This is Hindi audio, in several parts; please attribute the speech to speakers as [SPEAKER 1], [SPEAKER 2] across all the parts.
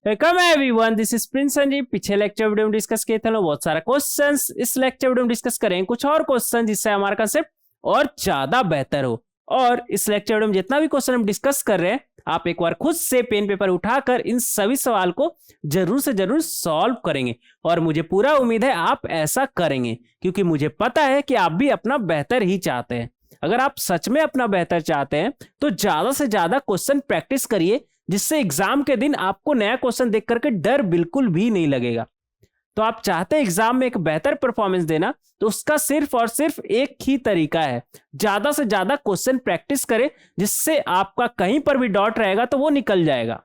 [SPEAKER 1] Welcome everyone, this is Prince Sanjeev. पिछले लेक्चर वीडियो में डिस्कस किए थे बहुत सारा क्वेश्चंस। इस लेक्चर वीडियो में डिस्कस करेंगे कुछ और क्वेश्चन जिससे हमारा कंसेप्ट और ज्यादा बेहतर हो। और इस लेक्चर वीडियो में जितना भी क्वेश्चन हम डिस्कस कर रहे हैं, आप एक बार खुद से पेन पेपर उठाकर इन सभी सवाल को जरूर से जरूर सॉल्व करेंगे। और मुझे पूरा उम्मीद है आप ऐसा करेंगे, क्योंकि मुझे पता है कि आप भी अपना बेहतर ही चाहते हैं। अगर आप सच में अपना बेहतर चाहते हैं तो ज्यादा से ज्यादा क्वेश्चन प्रैक्टिस करिए, जिससे एग्जाम के दिन आपको नया क्वेश्चन देख करके डर बिल्कुल भी नहीं लगेगा। तो आप चाहते हैं एग्जाम में एक बेहतर परफॉर्मेंस देना, तो उसका सिर्फ और सिर्फ एक ही तरीका है, ज्यादा से ज्यादा क्वेश्चन प्रैक्टिस करें, जिससे आपका कहीं पर भी डाउट रहेगा तो वो निकल जाएगा।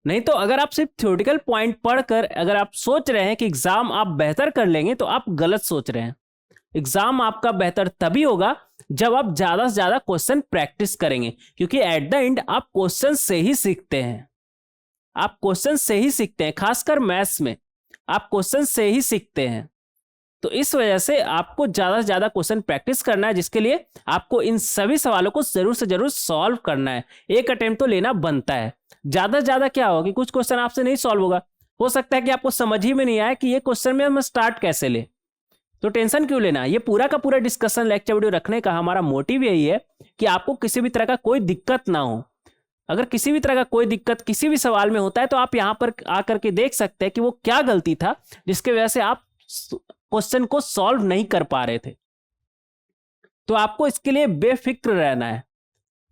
[SPEAKER 1] नहीं तो अगर आप सिर्फ थ्योरेटिकल पॉइंट पढ़कर अगर आप सोच रहे हैं कि एग्जाम आप बेहतर कर लेंगे, तो आप गलत सोच रहे हैं। एग्जाम आपका बेहतर तभी होगा जब आप ज्यादा से ज्यादा क्वेश्चन प्रैक्टिस करेंगे, क्योंकि एट द एंड आप क्वेश्चन से ही सीखते हैं। आप क्वेश्चन से ही सीखते हैं, खासकर मैथ्स में आप क्वेश्चन से ही सीखते हैं। तो इस वजह से आपको ज्यादा से ज्यादा क्वेश्चन प्रैक्टिस करना है, जिसके लिए आपको इन सभी सवालों को जरूर से जरूर सॉल्व करना है। एक अटेम्प्ट तो लेना बनता है। ज्यादा से ज्यादा क्या होगा कि कुछ क्वेश्चन आपसे नहीं सॉल्व होगा, हो सकता है कि आपको समझ ही में नहीं आए कि ये क्वेश्चन में हम स्टार्ट कैसे ले। तो टेंशन क्यों लेना। ये पूरा का पूरा डिस्कशन लेक्चर वीडियो रखने का हमारा मोटिव यही है कि आपको किसी भी तरह का कोई दिक्कत ना हो। अगर किसी भी तरह का कोई दिक्कत किसी भी सवाल में होता है, तो आप यहां पर आकर के देख सकते हैं कि वो क्या गलती था जिसके वजह से आप क्वेश्चन को सॉल्व नहीं कर पा रहे थे। तो आपको इसके लिए बेफिक्र रहना है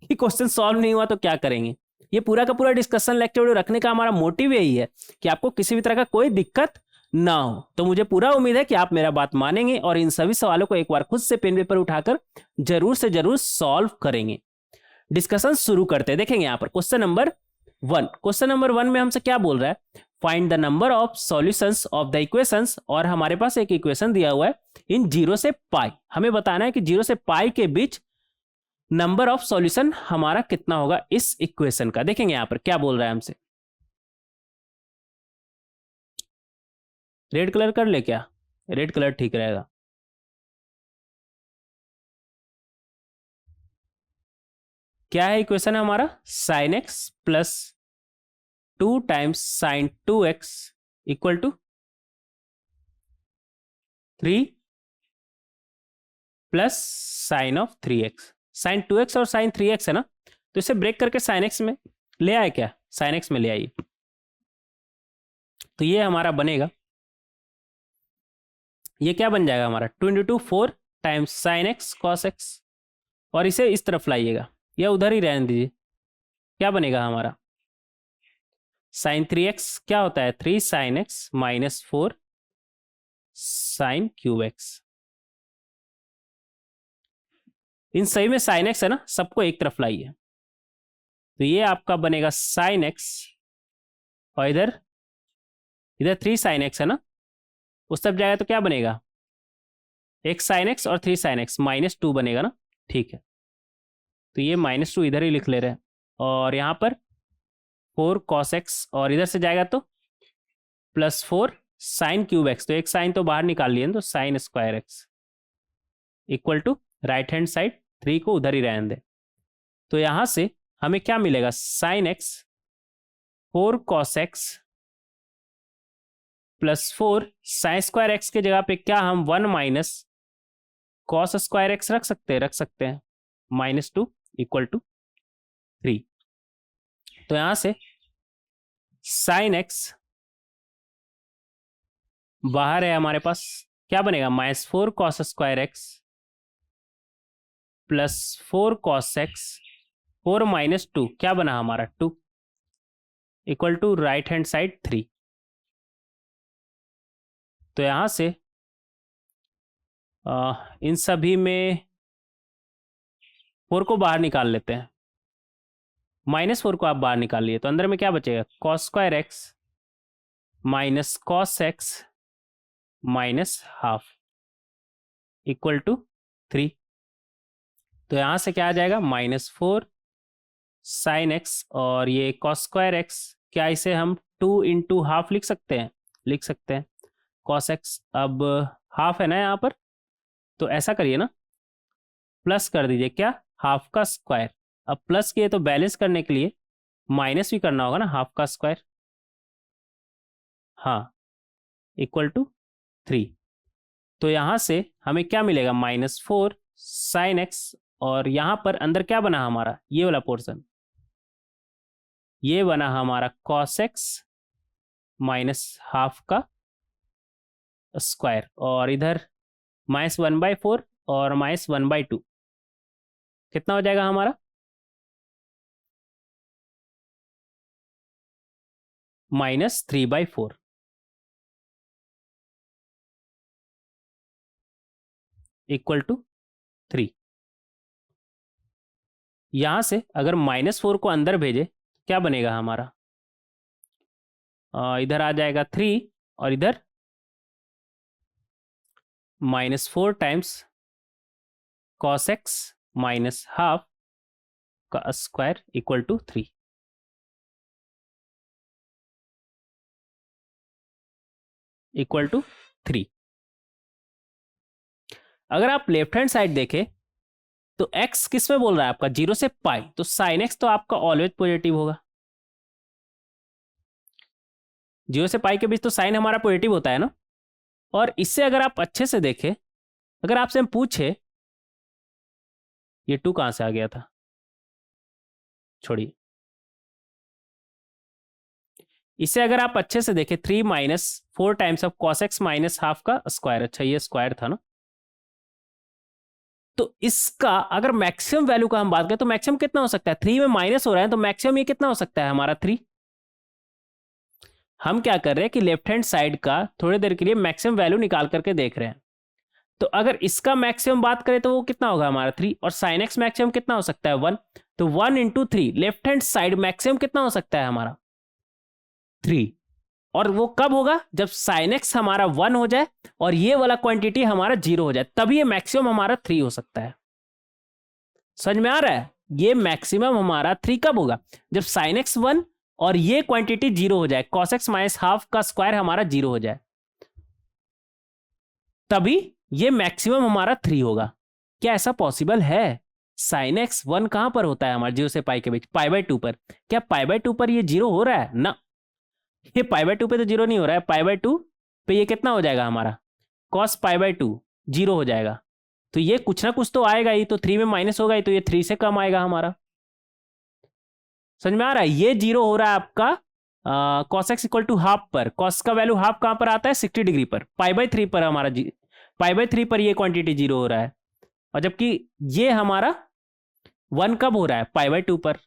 [SPEAKER 1] कि क्वेश्चन सॉल्व नहीं हुआ तो क्या करेंगे। ये पूरा का पूरा डिस्कशन लेक्चर वीडियो रखने का हमारा मोटिव यही है कि आपको किसी भी तरह का कोई दिक्कत ना हो। तो मुझे पूरा उम्मीद है कि आप मेरा बात मानेंगे और इन सभी सवालों को एक बार खुद से पेन पेपर उठाकर जरूर से जरूर सॉल्व करेंगे। डिस्कशन शुरू करते हैं। देखेंगे यहाँ पर क्वेश्चन नंबर 1। क्वेश्चन नंबर 1 में हमसे क्या बोल रहा है, find the number of solutions of the equations. और हमारे पास एक इक्वेशन दिया हुआ है इन 0 से पाई। हमें बताना है कि 0 से पाई के बीच नंबर ऑफ सॉल्यूशन हमारा कितना होगा इस इक्वेशन का। देखेंगे यहाँ पर क्या बोल रहा है हमसे। रेड कलर कर ले क्या, रेड कलर ठीक रहेगा। क्या है इक्वेशन हमारा, sine x plus 2 times sine 2x equal to 3 plus sine of 3x। Sine 2x और साइन 3x है ना, तो इसे ब्रेक करके साइन एक्स में ले आए, क्या साइन एक्स में ले आइए। तो ये हमारा बनेगा, ये क्या बन जाएगा हमारा 2 × 2 4 times sign x cos x. और इसे इस तरफ लाइएगा, यह उधर ही रहने दीजिए। क्या बनेगा हमारा साइन 3x क्या होता है 3 sine x minus 4 sine cube x. इन सही में साइन एक्स है ना, सबको एक तरफ लाइए। तो ये आपका बनेगा साइन एक्स, और इधर इधर 3 साइन एक्स है ना, उस तरफ जाएगा तो क्या बनेगा एक साइन एक्स और 3 साइन एक्स -2 बनेगा ना। ठीक है, तो ये -2 इधर ही लिख ले रहे हैं, और यहाँ पर 4 कॉस एक्स, और इधर से जाएगा तो +4 साइन क्यूब एक्स। तो एक साइन तो बाहर निकाल लिए, तो sine square x equal to right hand side 3 को उधर ही रहने दे। तो यहाँ से हमें क्या मिलेगा, sine x 4 cos x +4 sign square x के जगह पे क्या हम 1 माइनस कॉस स्क्वायर एक्स रख सकते हैं -2 इक्वल टू 3। तो यहां से साइन एक्स बाहर है हमारे पास, क्या बनेगा -4 cos square x +4 cos x 4 - 2 क्या बना हमारा 2 equal to right hand side 3। तो यहां से इन सभी में 4 को बाहर निकाल लेते हैं, -4 को आप बाहर निकाल लिए, तो अंदर में क्या बचेगा cos square x minus cos x -half equal to 3। तो यहां से क्या आ जाएगा -4 साइन एक्स, और ये कॉस स्क्वायर एक्स, क्या इसे हम 2 × हाफ लिख सकते हैं, कॉस एक्स अब हाफ है ना यहाँ पर, तो ऐसा करिए ना प्लस कर दीजिए क्या हाफ का स्क्वायर। अब प्लस किए तो बैलेंस करने के लिए माइनस भी करना होगा ना, हाफ का स्क्वायर, हाँ, इक्वल टू 3। तो यहां से हमें क्या मिलेगा, -4 साइन एक्स, और यहां पर अंदर क्या बना हमारा, ये वाला पोर्शन, ये बना हमारा कॉस एक्स माइनस हाफ का स्क्वायर, और इधर -1/4 और -1/2, कितना हो जाएगा हमारा, -3/4 इक्वल टू 3। यहां से अगर -4 को अंदर भेजे क्या बनेगा हमारा, इधर आ जाएगा 3, और इधर -4 times cos x minus half का square equal to 3। Equal to 3। अगर आप लेफ्ट हैंड साइड देखें तो x किस में बोल रहा है आपका, 0 से पाई, तो साइन x तो आपका ऑलवेज पॉजिटिव होगा। 0 से पाई के बीच तो साइन हमारा पॉजिटिव होता है ना। और इससे अगर आप अच्छे से देखें, अगर आपसे हम पूछे, ये 2 कहां से आ गया था, छोड़िए, इसे अगर आप अच्छे से देखें, 3 - 4 times of cos x minus half का स्क्वायर, अच्छा ये स्क्वायर था ना। तो इसका अगर मैक्सिमम वैल्यू का हम बात करें तो मैक्सिमम कितना हो सकता है, 3 में माइनस हो रहा है तो मैक्सिमम ये कितना हो सकता है हमारा 3। हम क्या कर रहे हैं कि लेफ्ट हैंड साइड का थोड़ी देर के लिए मैक्सिमम वैल्यू निकाल करके देख रहे हैं। तो अगर इसका मैक्सिमम बात करें तो वो कितना होगा हमारा 3, और साइन एक्स मैक्सिमम कितना हो सकता है 1, तो 1 × 3 लेफ्ट हैंड साइड मैक्सिमम कितना हो सकता है हमारा 3। और वो कब होगा, जब साइन एक्स हमारा 1 हो जाए और ये वाला क्वांटिटी हमारा 0 हो जाए, तभी ये मैक्सिमम हमारा 3 हो सकता है। समझ में आ रहा है, ये मैक्सिमम हमारा 3 कब होगा, जब साइन एक्स 1 और ये क्वांटिटी 0 हो जाए, कॉस एक्स माइनस हाफ का स्क्वायर हमारा 0 हो जाए, तभी ये मैक्सिमम हमारा 3 होगा। क्या ऐसा पॉसिबल है, साइन एक्स 1 कहां पर होता है हमारा 0 से पाई के बीच, π/2 पर, क्या π/2 पर ये 0 हो रहा है ना, ये π/2 पे तो 0 नहीं हो रहा है, π/2 पे ये कितना हो जाएगा हमारा cos π/2 0 हो जाएगा, तो ये कुछ ना कुछ तो आएगा ही, तो 3 में माइनस होगा ही, तो ये 3 से कम आएगा हमारा। समझ में आ रहा है, ये 0 हो रहा है आपका cos x equal to half पर, cos का वैल्यू हाफ कहां पर आता है 60 डिग्री पर, π/3 पर हमारा π/3 पर ये क्वांटिटी 0 हो रहा है, और जबकि ये हमारा 1 कब हो रहा है π/2 पर।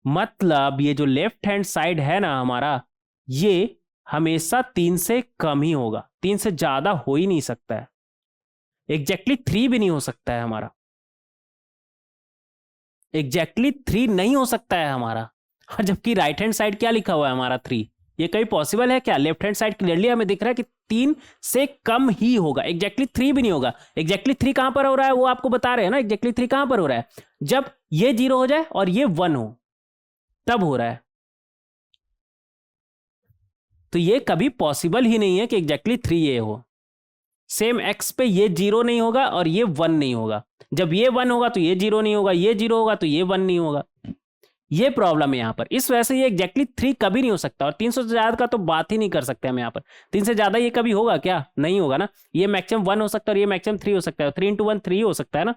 [SPEAKER 1] मतलब ये जो लेफ्ट हैंड साइड है ना हमारा, ये हमेशा 3 से कम ही होगा, 3 से ज्यादा हो ही नहीं सकता है, एग्जैक्टली 3 भी नहीं हो सकता है हमारा, एग्जैक्टली 3 नहीं हो सकता है हमारा। और जबकि राइट हैंड साइड क्या लिखा हुआ है हमारा 3, ये कहीं पॉसिबल है क्या, लेफ्ट हैंड साइड क्लियरली हमें दिख रहा है कि 3 से कम ही होगा, एग्जैक्टली 3 भी नहीं होगा। एग्जैक्टली 3 कहां पर हो रहा है वो आपको बता रहे हैं ना, एग्जैक्टली 3 कहां पर हो रहा है, जब ये 0 हो जाए और ये 1 हो, तब हो रहा है। तो ये कभी पॉसिबल ही नहीं है कि एग्जैक्टली 3 ये हो। सेम एक्स पे ये 0 नहीं होगा और ये 1 नहीं होगा, जब ये 1 होगा तो ये 0 नहीं होगा, ये 0 होगा तो ये 1 नहीं होगा, ये प्रॉब्लम है यहाँ पर। इस वजह से ये एग्जैक्टली 3 कभी नहीं हो सकता, और 300 से ज्यादा का तो बात ही नहीं कर सकते हम यहाँ पर। 3 से ज्यादा ये कभी होगा क्या, नहीं होगा ना। ये मैक्सिमम 1 हो सकता है और ये मैक्सिमम 3 हो सकता है, 3 × 1 3 हो सकता है ना।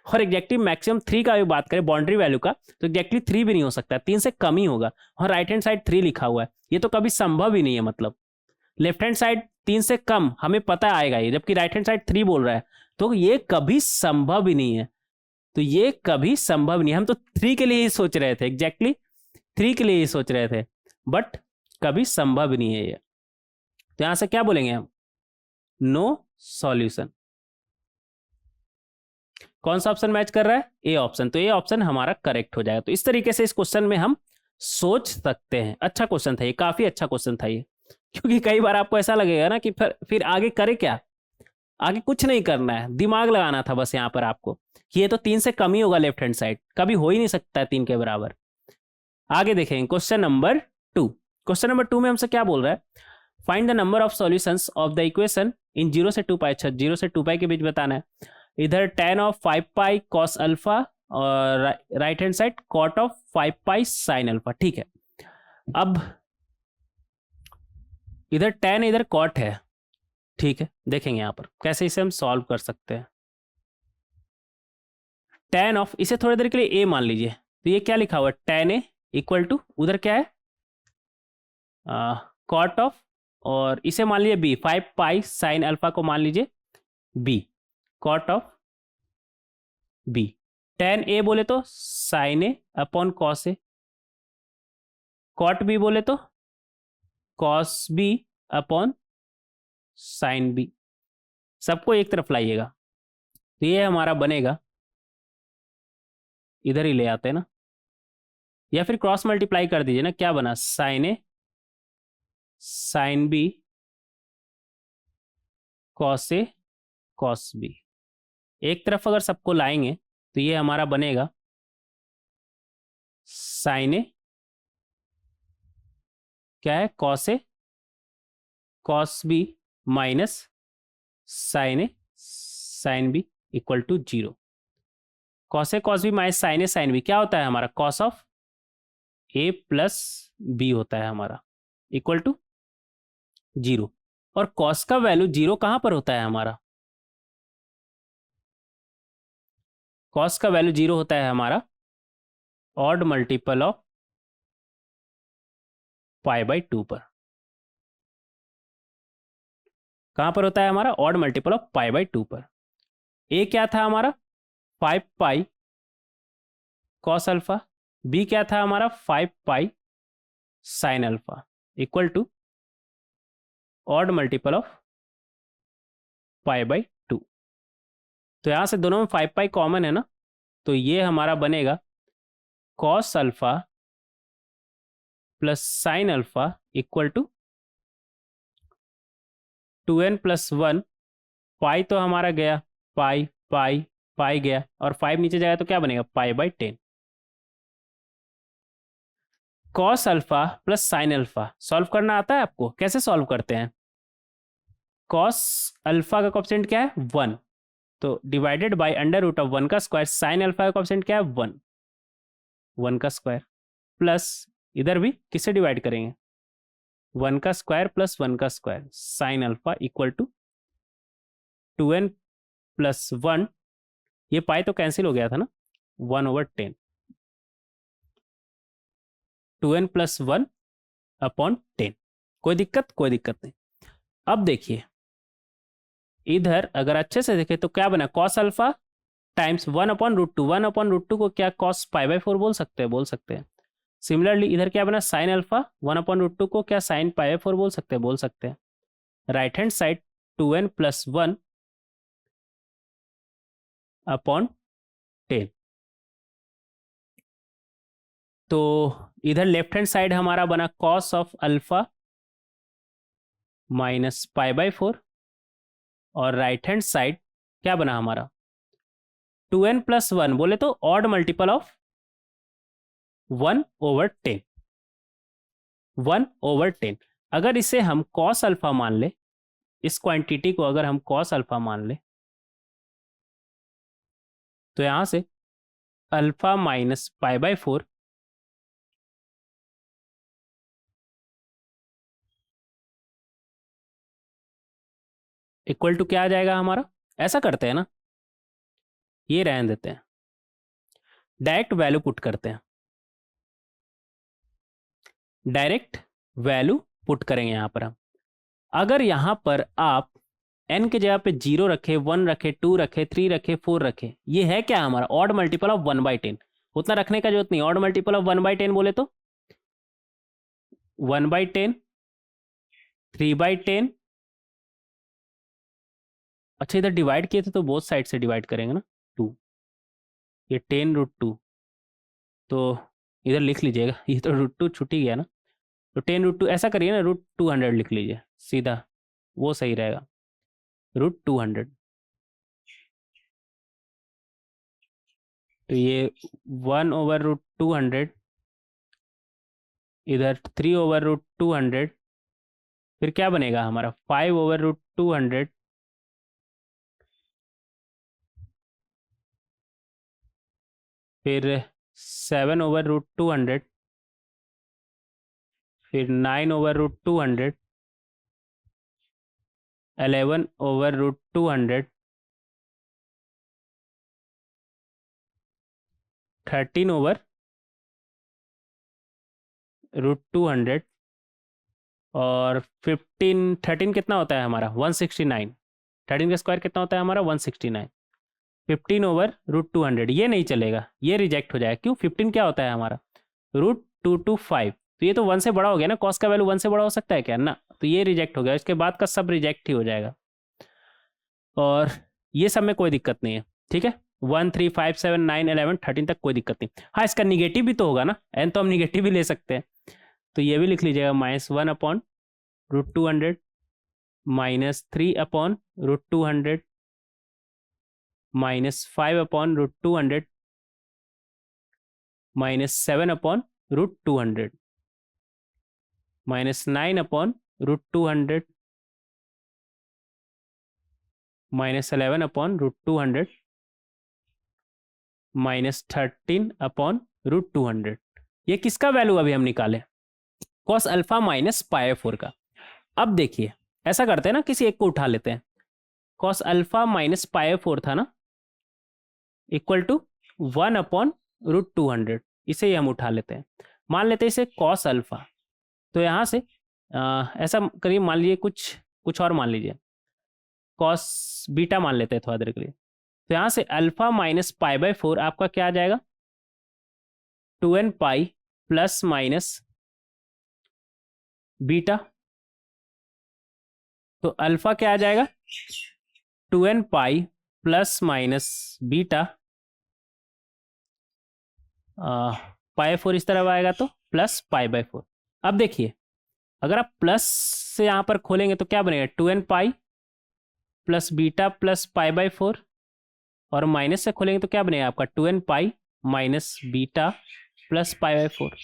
[SPEAKER 1] और एग्जैक्टली मैक्सिमम 3 का भी बात करें बाउंड्री वैल्यू का, तो एग्जैक्टली 3 भी नहीं हो सकता है, 3 से कम ही होगा। और राइट हैंड साइड 3 लिखा हुआ है, ये तो कभी संभव ही नहीं है। मतलब लेफ्ट हैंड साइड 3 से कम हमें पता आएगा ये, जबकि राइट हैंड साइड 3 बोल रहा है, तो ये कभी संभव ही नहीं है। तो ये कभी संभव नहीं, हम तो 3 के लिए ही सोच रहे थे, एग्जैक्टली 3 के लिए ही सोच रहे थे, बट कभी संभव नहीं है ये। तो यहां से क्या बोलेंगे हम, नो सॉल्यूशन। कौन सा ऑप्शन मैच कर रहा है, ए ऑप्शन, तो ए ऑप्शन हमारा करेक्ट हो जाएगा। तो इस तरीके से इस क्वेश्चन में हम सोच सकते हैं। अच्छा क्वेश्चन था ये, काफी अच्छा क्वेश्चन था ये, क्योंकि कई बार आपको ऐसा लगेगा ना कि फिर आगे करे क्या, आगे कुछ नहीं करना है, दिमाग लगाना था बस यहाँ पर आपको कि ये तो 3 से कम ही होगा, लेफ्ट हैंड साइड कभी हो ही नहीं सकता है 3 के बराबर। आगे देखेंगे क्वेश्चन नंबर 2। क्वेश्चन नंबर 2 में हमसे क्या बोल रहा है, find the number of solutions of the equation in 0 से 2 पाई। अच्छा 0 से 2 पाई के बीच बताना है। इधर tan of 5 pi cos alpha और right hand side cot of 5 pi sine alpha. ठीक है, अब इधर tan इधर कॉट है। ठीक है, देखेंगे यहाँ पर कैसे इसे हम सॉल्व कर सकते हैं। tan ऑफ, इसे थोड़ी देर के लिए a मान लीजिए, तो ये क्या लिखा हुआ है, tan a इक्वल टू उधर क्या है कॉट ऑफ, और इसे मान लीजिए b, 5 पाई साइन अल्फा को मान लीजिए b, cot of b। tan a बोले तो sine a upon cos a, cot b बोले तो cos b upon sine b। सबको एक तरफ लाइएगा, तो ये हमारा बनेगा, इधर ही ले आते हैं ना, या फिर क्रॉस मल्टीप्लाई कर दीजिए ना, क्या बना, sign A sine B cos A cos B. एक तरफ अगर सबको लाएंगे तो ये हमारा बनेगा साइन ए क्या है, cos A cos B minus sine A sine B equal to 0। Cos A cos B minus sine A sine B क्या होता है हमारा, cos of A plus B होता है हमारा, इक्वल टू 0। और कॉस का वैल्यू 0 कहां पर होता है हमारा, कॉस का वैल्यू 0 होता है हमारा odd multiple of pi by 2 पर। कहां पर होता है हमारा, odd multiple of pi by 2 पर। ए क्या था हमारा 5 पाई कॉस अल्फा, बी क्या था हमारा 5 pi sine alpha equal to odd multiple of pi by 2। तो यहां से दोनों में 5 पाई कॉमन है ना, तो ये हमारा बनेगा cos alpha plus sine alpha equal to 2n plus 1, pi तो हमारा गया, पाई पाई पाई गया, और 5 नीचे जाएगा तो क्या बनेगा, पाई by 10। Cos alpha plus sine alpha solve करना आता है आपको, कैसे सॉल्व करते हैं, कॉस अल्फा का कोएफिशिएंट क्या है 1, तो divided by under root of 1 का स्क्वायर, साइन अल्फा का कोएफिशिएंट क्या है 1, 1 का स्क्वायर, प्लस इधर भी किससे डिवाइड करेंगे, 1 का स्क्वायर प्लस 1 का square, sine alpha equal to 2n plus 1, ये पाई तो कैंसिल हो गया था ना, 1/10, 2n प्लस 1 अपॉन 10। कोई दिक्कत, कोई दिक्कत नहीं। अब देखिए इधर अगर अच्छे से देखें तो क्या बना, कॉस अल्फा टाइम्स 1/√2, 1/√2 को क्या कॉस पाई बाई 4 बोल सकते हैं, बोल सकते हैं। सिमिलरली इधर क्या बना, साइन अल्फा 1/√2 को क्या साइन पाई बाई 4 बोल सकते हैं, बोल सकते हैं। Right hand side 2n plus 1 upon 10, तो इधर लेफ्ट हैंड साइड हमारा बना cos of alpha minus pi by 4, और राइट हैंड साइड क्या बना हमारा 2n प्लस 1 बोले तो ऑड मल्टीपल ऑफ 1/10, 1/10। अगर इसे हम कॉस अल्फा मान ले, इस क्वांटिटी को अगर हम कॉस अल्फा मान ले, तो यहां से alpha minus pi by 4 equal to क्या आ जाएगा हमारा, ऐसा करते हैं ना, ये रहने देते हैं, डायरेक्ट वैल्यू पुट करते हैं, डायरेक्ट वैल्यू पुट करेंगे यहां पर हम। अगर यहां पर आप n के जगह पे 0 रखे, 1 रखे, 2 रखे, 3 रखे, 4 रखे, ये है क्या हमारा ऑड मल्टीपल ऑफ 1/10। उतना रखने का जरूरत नहीं, ऑड मल्टीपल ऑफ 1/10 बोले तो 1/10, 3/10। अच्छा इधर डिवाइड किए थे तो बोथ साइड से डिवाइड करेंगे ना, 2, ये 10√2, तो इधर लिख लीजिएगा, ये तो √2 छूट ही गया ना, तो 10√2 ऐसा करिए ना, √200 लिख लीजिए सीधा, वो सही रहेगा, √200। तो ये 1/√200, इधर 3/√200, फिर क्या बनेगा हमारा 5/√200, फिर 7/√200, फिर 9/√200, 11/√200, 13/√200 और 13 कितना होता है हमारा 169। 13 का स्क्वायर कितना होता है हमारा 169। 15/√200 ये नहीं चलेगा, ये रिजेक्ट हो जाएगा। क्यों? 15 क्या होता है हमारा √225, तो ये तो 1 से बड़ा हो गया ना। कॉस का वैल्यू 1 से बड़ा हो सकता है क्या? ना, तो ये रिजेक्ट हो गया। इसके बाद का सब रिजेक्ट ही हो जाएगा और ये सब में कोई दिक्कत नहीं है। ठीक है, 1 3 5 7 9 11 13 तक कोई दिक्कत नहीं। हाँ, इसका निगेटिव भी तो होगा ना, एन तो हम निगेटिव भी ले सकते हैं, तो ये भी लिख लीजिएगा -1/√200 -3/√200 -5/√200 -7/√200 -9/√200 -11/√200 -13/√200। ये किसका वैल्यू अभी हम निकाले? कॉस अल्फा माइनस पाई/4 का। अब देखिए, ऐसा करते हैं ना, किसी एक को उठा लेते हैं। कॉस अल्फा माइनस पाई/4 था ना, इक्वल टू 1/√200। इसे ही हम उठा लेते हैं, मान लेते हैं इसे कॉस अल्फा। तो यहाँ से ऐसा करिए, मान लीजिए कुछ और मान लीजिए, कॉस बीटा मान लेते हैं थोड़ा देर के लिए। तो यहाँ से अल्फा माइनस पाई/4 आपका क्या आ जाएगा 2n pi plus minus beta. तो अल्फा क्या आ जाएगा 2n pi plus minus beta, पाई/4 इस तरफ आएगा तो प्लस पाई/4। अब देखिए, अगर आप प्लस से यहाँ पर खोलेंगे तो क्या बनेगा 2n pi plus beta plus पाई/4, और माइनस से खोलेंगे तो क्या बनेगा आपका 2n pi minus beta plus पाई/4।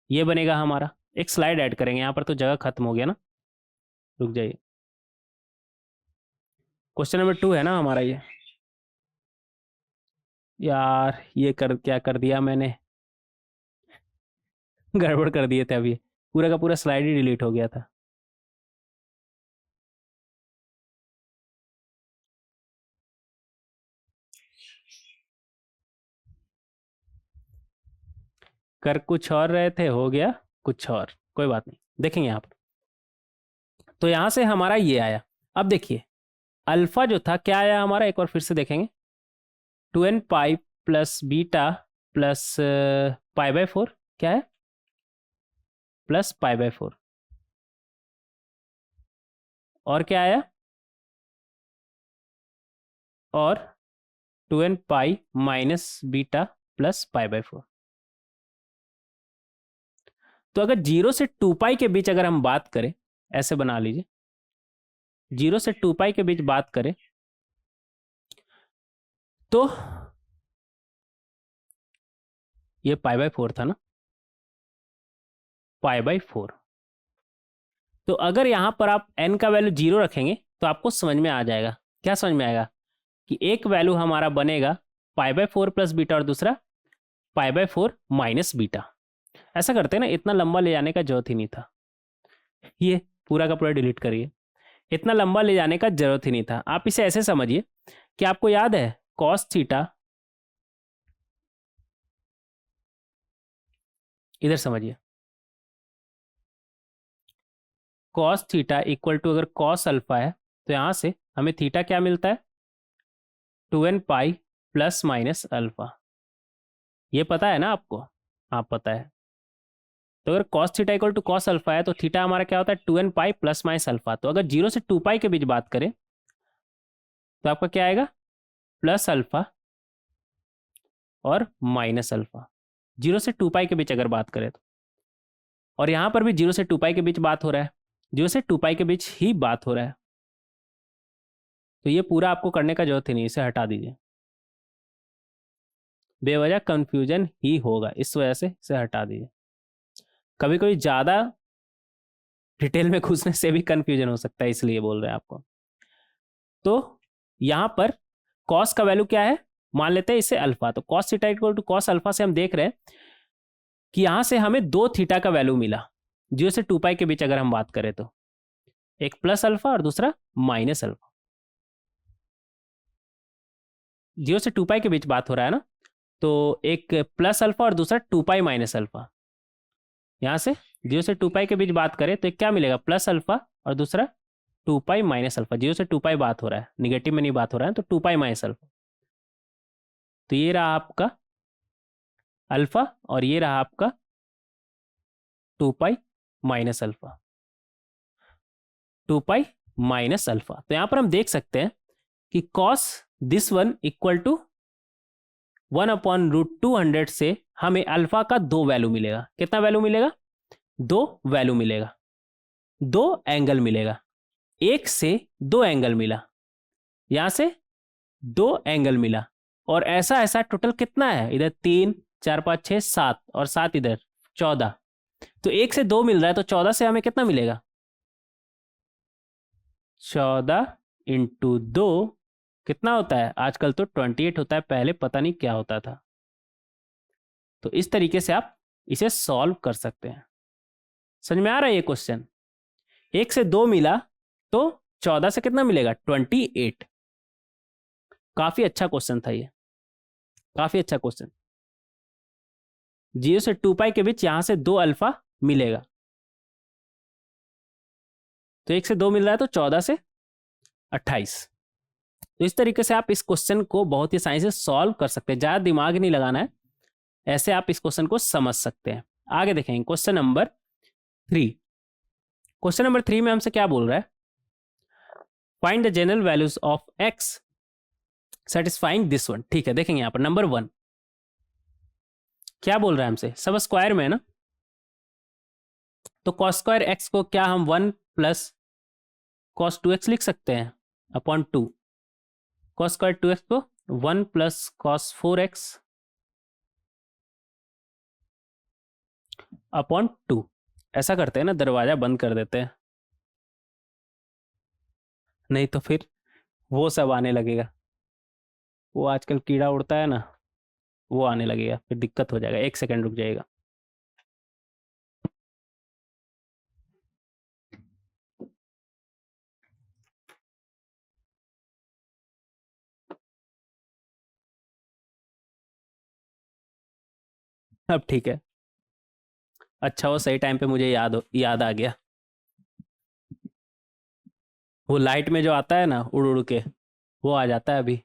[SPEAKER 1] ये बनेगा हमारा। एक स्लाइड ऐड करेंगे, यहाँ पर तो जगह खत्म हो गया ना, रुक जाइए। क्वेश्चन नंबर 2 है ना हमारा ये। यार ये क्या कर दिया मैंने, गड़बड़ कर दिए थे। अभी पूरा का पूरा स्लाइड ही डिलीट हो गया था। कर कुछ और रहे थे, हो गया कुछ और, कोई बात नहीं, देखेंगे यहाँ पर। तो यहाँ से हमारा ये आया। अब देखिए, अल्फा जो था क्या आया हमारा, एक बार फिर से देखेंगे, 2n pi plus beta plus पाई/4 क्या है, प्लस पाई/4। और क्या आया, और 2n pi minus beta plus पाई/4। तो अगर 0 से 2 पाई के बीच अगर हम बात करें, ऐसे बना लीजिए, 0 से 2 पाई के बीच बात करें तो ये पाई/4 था ना, पाई/4। तो अगर यहां पर आप n का वैल्यू 0 रखेंगे तो आपको समझ में आ जाएगा। क्या समझ में आएगा कि एक वैल्यू हमारा बनेगा पाई/4 प्लस बीटा और दूसरा पाई/4 माइनस बीटा। ऐसा करते हैं ना, इतना लंबा ले जाने का जरूरत ही नहीं था। ये पूरा का पूरा डिलीट करिए, इतना लंबा ले जाने का जरूरत ही नहीं था। आप इसे ऐसे समझिए कि आपको याद है कॉस थीटा, इधर समझिए, कॉस थीटा इक्वल टू, अगर कॉस अल्फा है तो यहां से हमें थीटा क्या मिलता है 2n pi plus minus alpha. ये पता है ना आपको? आप पता है। तो अगर cos theta equal to cos alpha है तो थीटा हमारा क्या होता है 2n pi plus minus alpha. तो अगर 0 से 2 पाई के बीच बात करें तो आपका क्या आएगा प्लस अल्फा और माइनस अल्फा, 0 से 2 पाई के बीच अगर बात करें तो। और यहां पर भी 0 से 2 पाई के बीच बात हो रहा है, 0 से 2 पाई के बीच ही बात हो रहा है। तो ये पूरा आपको करने का जरूरत ही नहीं, इसे हटा दीजिए, बेवजह कंफ्यूजन ही होगा, इस वजह से इसे हटा दीजिए। कभी कभी ज्यादा डिटेल में घुसने से भी कंफ्यूजन हो सकता है, इसलिए बोल रहे हैं आपको। तो यहां पर कॉस का वैल्यू क्या है मान लेते हैं इसे अल्फा। तो cos theta equal to cos alpha से हम देख रहे हैं कि यहां से हमें 2 थीटा का वैल्यू मिला, 0 से 2 पाई के बीच अगर हम बात करें तो, एक प्लस अल्फा और दूसरा माइनस अल्फा। 0 से 2 पाई के बीच बात हो रहा है ना, तो एक प्लस अल्फा और दूसरा 2 पाई माइनस अल्फा। यहां से 0 से 2 पाई के बीच बात करें तो एक क्या मिलेगा, प्लस अल्फा और दूसरा 2 पाई माइनस अल्फा। 0 से 2 पाई बात हो रहा है, निगेटिव में नहीं बात हो रहा है, तो 2 पाई माइनस अल्फा। तो ये रहा आपका अल्फा और ये रहा आपका 2 pi minus alpha, 2 pi minus alpha. तो यहां पर हम देख सकते हैं कि cos this one equal to 1/√200 से हमें अल्फा का 2 वैल्यू मिलेगा। कितना वैल्यू मिलेगा, 2 वैल्यू मिलेगा, 2 एंगल मिलेगा। 1 से 2 एंगल मिला, यहां से 2 एंगल मिला, और ऐसा ऐसा टोटल कितना है, इधर 3 4 5 6 7 और 7 इधर 14। तो 1 से 2 मिल रहा है, तो 14 से हमें कितना मिलेगा, 14 इंटू 2 कितना होता है, आजकल तो 28 होता है, पहले पता नहीं क्या होता था। तो इस तरीके से आप इसे सॉल्व कर सकते हैं। समझ में आ रहा है ये क्वेश्चन। 1 से 2 मिला तो 14 से कितना मिलेगा, 28। काफी अच्छा क्वेश्चन था ये, काफी अच्छा क्वेश्चन। 0 से 2 पाई के बीच यहां से 2 अल्फा मिलेगा, तो 1 से 2 मिल रहा है, तो 14 से 28। तो इस तरीके से आप इस क्वेश्चन को बहुत ही आसानी से सॉल्व कर सकते हैं, ज्यादा दिमाग नहीं लगाना है, ऐसे आप इस क्वेश्चन को समझ सकते हैं। आगे देखेंगे क्वेश्चन नंबर 3। क्वेश्चन नंबर 3 में हमसे क्या बोल रहा है, find the general values of x satisfying this one. ठीक है, देखेंगे यहां पर नंबर 1 क्या बोल रहा है हमसे, सब स्क्वायर में है ना, तो कॉस स्क्वायर एक्स को क्या हम 1 प्लस कॉस 2x लिख सकते हैं अपॉन 2। कॉस स्क्वायर 2x को 1 प्लस कॉस 4x अपॉन 2। ऐसा करते हैं ना, दरवाजा बंद कर देते हैं, नहीं तो फिर वो सब आने लगेगा, वो आजकल कीड़ा उड़ता है ना, वो आने लगेगा, फिर दिक्कत हो जाएगा। 1 सेकंड रुक जाएगा। अब ठीक है, अच्छा वो सही टाइम पे मुझे याद आ गया। वो लाइट में जो आता है ना उड़ उड़ के, वो आ जाता है अभी,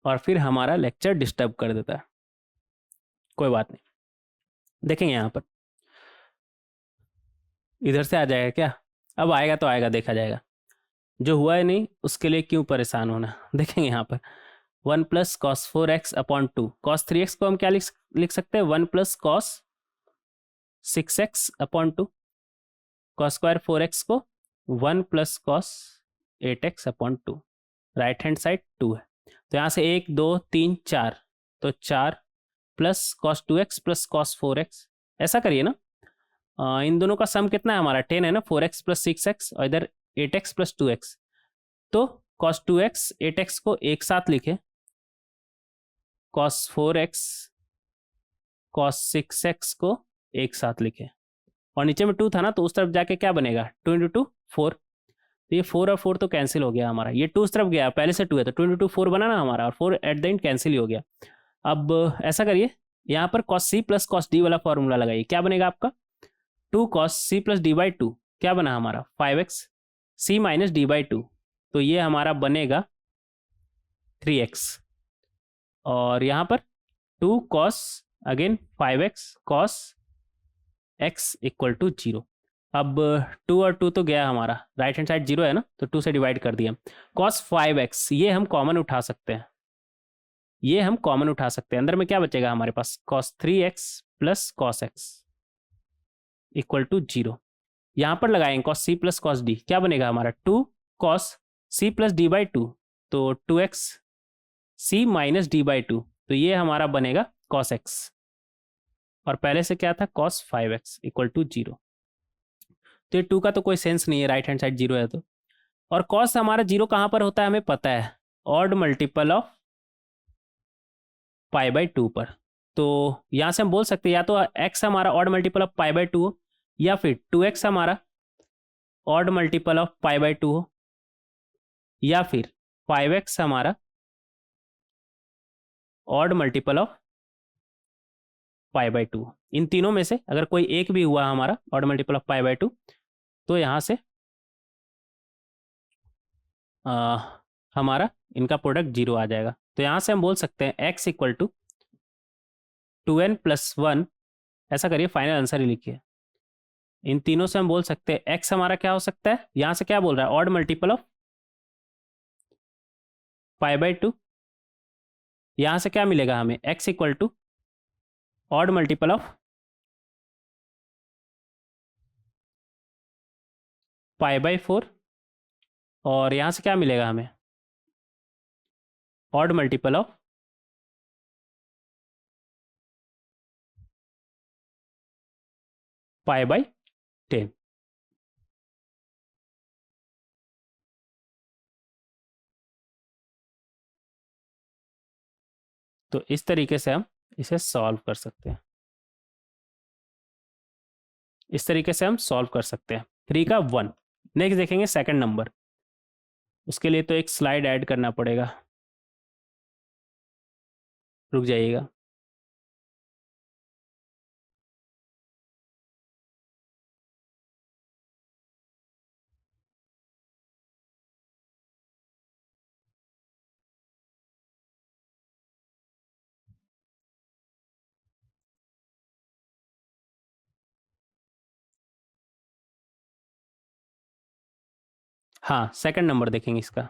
[SPEAKER 1] और फिर हमारा लेक्चर डिस्टर्ब कर देता है। कोई बात नहीं, देखेंगे यहाँ पर, इधर से आ जाएगा क्या, अब आएगा तो आएगा, देखा जाएगा। जो हुआ है नहीं उसके लिए क्यों परेशान होना। देखेंगे यहाँ पर 1 plus cos 4x upon 2। Cos 3x को हम क्या लिख सकते हैं, 1 plus cos 6x upon 2। Cos square 4x को 1 plus cos 8x upon 2। Right hand side 2 है, तो यहाँ से 1 2 3 4, तो 4 plus cos 2x plus cos 4x। ऐसा करिए ना, इन दोनों का सम कितना है हमारा, 10 है ना, 4x प्लस 6x और इधर 8x प्लस 2x। तो cos 2x 8x को एक साथ लिखे, cos 4x cos 6x को एक साथ लिखे, और नीचे में 2 था ना, तो उस तरफ जाके क्या बनेगा, 2 इंटू 2 4। तो ये 4 और 4 तो कैंसिल हो गया हमारा, ये 2 उस तरफ गया, पहले से 2 है, तो 2 इंटू 2 4 बना ना हमारा, और 4 एट द एंड कैंसिल ही हो गया। अब ऐसा करिए, यहाँ पर cos c plus cos d वाला फॉर्मूला लगाइए, क्या बनेगा आपका, 2 cos c plus D by 2, क्या बना हमारा 5x c minus D by 2, तो ये हमारा बनेगा 3x। और यहाँ पर 2 cos again 5x cos x equal to 0। अब 2 और 2 तो गया हमारा, राइट हैंड साइड 0 है ना, तो 2 से डिवाइड कर दिया। cos 5x ये हम कॉमन उठा सकते हैं, ये हम कॉमन उठा सकते हैं, अंदर में क्या बचेगा हमारे पास, cos 3x plus cos x equal to 0। यहाँ पर लगाएंगे cos c plus cos d, क्या बनेगा हमारा 2 cos c plus D by 2, तो 2x c minus D by 2, तो ये हमारा बनेगा cos x, और पहले से क्या था cos 5x इक्वल टू 0। तो ये 2 का तो कोई सेंस नहीं है, राइट हैंड साइड 0 है तो। और cos हमारा 0 कहाँ पर होता है हमें पता है, odd multiple of pi by to पर। तो यहाँ से हम बोल सकते हैं या तो x हमारा odd multiple of pi by two हो, या फिर 2x हमारा odd multiple of pi by two हो, या फिर 5x हमारा odd multiple of pi by two. इन तीनों में से अगर कोई एक भी हुआ हमारा odd multiple of pi by two, तो यहाँ से हमारा इनका प्रोडक्ट जीरो आ जाएगा। तो यहाँ से हम बोल सकते हैं x इक्वल टू 2n+1, ऐसा करिए फाइनल आंसर ही लिखिए। इन तीनों से हम बोल सकते हैं x हमारा क्या हो सकता है, यहाँ से क्या बोल रहा है, odd multiple of pi by two. यहाँ से क्या मिलेगा हमें, x equal to odd multiple of pi by four, और यहाँ से क्या मिलेगा हमें, odd multiple of pi by 10। तो इस तरीके से हम इसे सॉल्व कर सकते हैं, इस तरीके से हम सॉल्व कर सकते हैं 3 का 1। नेक्स्ट देखेंगे सेकंड नंबर, उसके लिए तो एक स्लाइड ऐड करना पड़ेगा, रुक जाइएगा। हाँ, सेकंड नंबर देखेंगे इसका।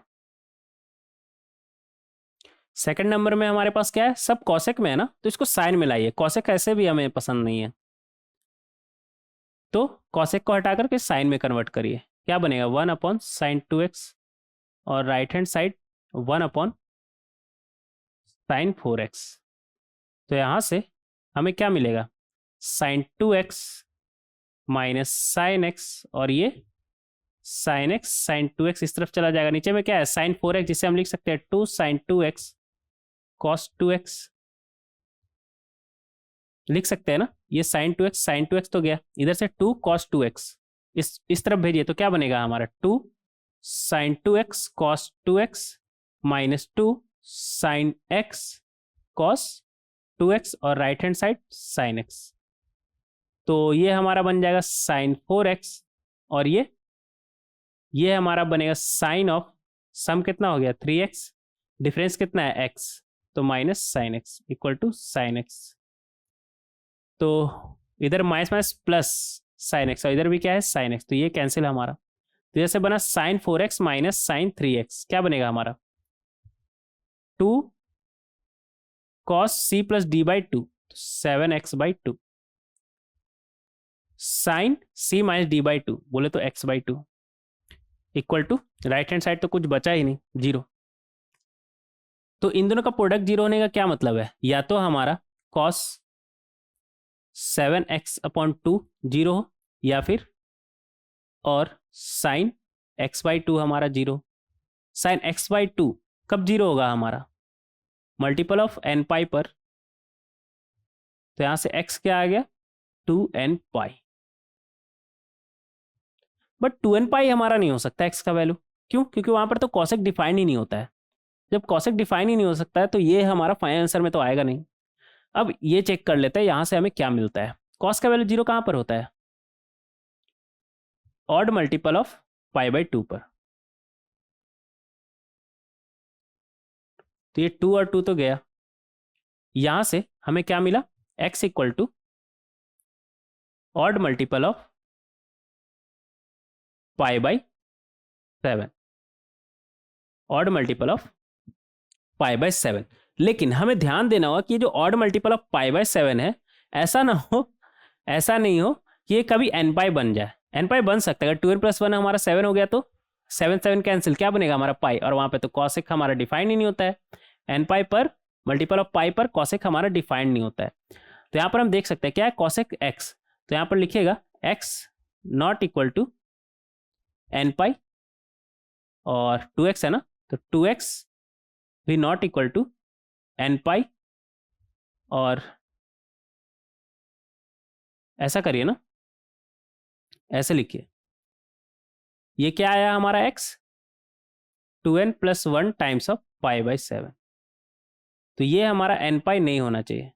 [SPEAKER 1] सेकंड नंबर में हमारे पास क्या है, सब कॉसेक में है ना, तो इसको साइन में लाइए। कॉसेक ऐसे भी हमें पसंद नहीं है, तो कॉसेक को हटा करके साइन में कन्वर्ट करिए। क्या बनेगा, 1/sin2x, और राइट हैंड साइड 1/sin4x। तो यहाँ से हमें क्या मिलेगा, sin2x माइनस साइन एक्स, और ये साइन एक्स साइन 2x इस तरफ चला जाएगा। नीचे में क्या है, sin4x, जिसे हम लिख सकते हैं 2sin2x cos 2x, लिख सकते हैं ना। ये sin2x तो गया, इधर से 2 cos 2x इस तरफ भेजिए, तो क्या बनेगा हमारा, 2 sin2x cos 2x minus 2 sin x cos 2x, और right hand side sin x। तो ये हमारा बन जाएगा sin4x, और ये हमारा बनेगा साइन ऑफ, सम कितना हो गया 3x, डिफरेंस कितना है x, तो minus sine x equal to sine x. तो इधर minus minus plus sine x, और इधर भी क्या है साइन एक्स, तो ये कैंसिल हमारा। तो जैसे बना sin4x माइनस sin3x, क्या बनेगा हमारा, 2 cos c plus d by 2, 7x/2, साइन c माइनस d बाई 2 बोले तो x/2, equal to right hand side तो कुछ बचा ही नहीं, जीरो। तो इन दोनों का प्रोडक्ट जीरो होने का क्या मतलब है, या तो हमारा cos 7x/2 जीरो हो, या फिर और साइन x/2 हमारा जीरो। साइन x/2 कब जीरो होगा हमारा, मल्टीपल ऑफ n पाई पर। तो यहां से x क्या आ गया, 2n पाई। बट 2n पाई हमारा नहीं हो सकता x का वैल्यू, क्यों, क्योंकि वहां पर तो कॉसेक डिफाइन ही नहीं होता है। जब कॉसेक डिफाइन ही नहीं हो सकता है, तो ये हमारा फाइनल आंसर में तो आएगा नहीं। अब ये चेक कर लेते हैं यहां से हमें क्या मिलता है। कॉस का वैल्यू जीरो कहां पर होता है, odd multiple of pi by 2 पर। तो ये 2 और 2 तो गया। यहां से हमें क्या मिला, x equal to odd multiple of pi by 7, odd multiple of pi by 7। लेकिन हमें ध्यान देना होगा कि जो odd multiple of pi by 7 है, ऐसा ना हो, ऐसा नहीं हो कि ये कभी एन पाई बन जाए। एन पाई बन सकता है, अगर 2n+1 हमारा 7 हो गया तो 7 कैंसिल, क्या बनेगा हमारा पाई, और वहां पे तो कॉसेक हमारा डिफाइन ही नहीं होता है। एन पाई पर मल्टीपल ऑफ पाई पर कॉसेक हमारा डिफाइंड नहीं होता है। तो यहाँ पर हम देख सकते हैं क्या है, कॉसेक एक्स, तो यहाँ पर लिखिएगा x not equal to N pi, और 2x है ना, तो 2x भी not equal to N pi और ऐसा करिए ना, ऐसे लिखिए, ये क्या आया हमारा x 2n plus 1 times of pi by 7। तो ये हमारा n पाई नहीं होना चाहिए।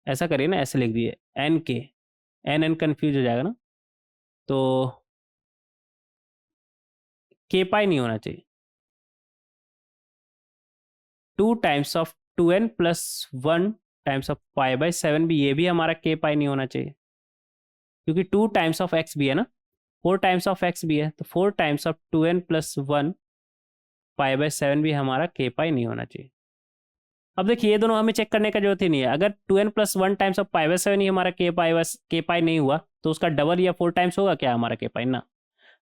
[SPEAKER 1] ऐसा करिए ना, ऐसे लिख दिए n के, n कंफ्यूज हो जाएगा ना, तो k पाई नहीं होना चाहिए। 2 times of 2n plus 1 times of pi by 7 भी, ये भी हमारा k पाई नहीं होना चाहिए, क्योंकि 2 टाइम्स ऑफ x भी है ना, 4 टाइम्स ऑफ x भी है, तो 4 times of 2n plus 1 pi by 7 भी हमारा k पाई नहीं होना चाहिए। अब देखिए, ये दोनों हमें चेक करने का जरूरत ही नहीं है। अगर 2n plus 1 times of pi by 7 ही हमारा k पाई नहीं हुआ, तो उसका डबल या 4 टाइम्स होगा क्या हमारा k पाई ना।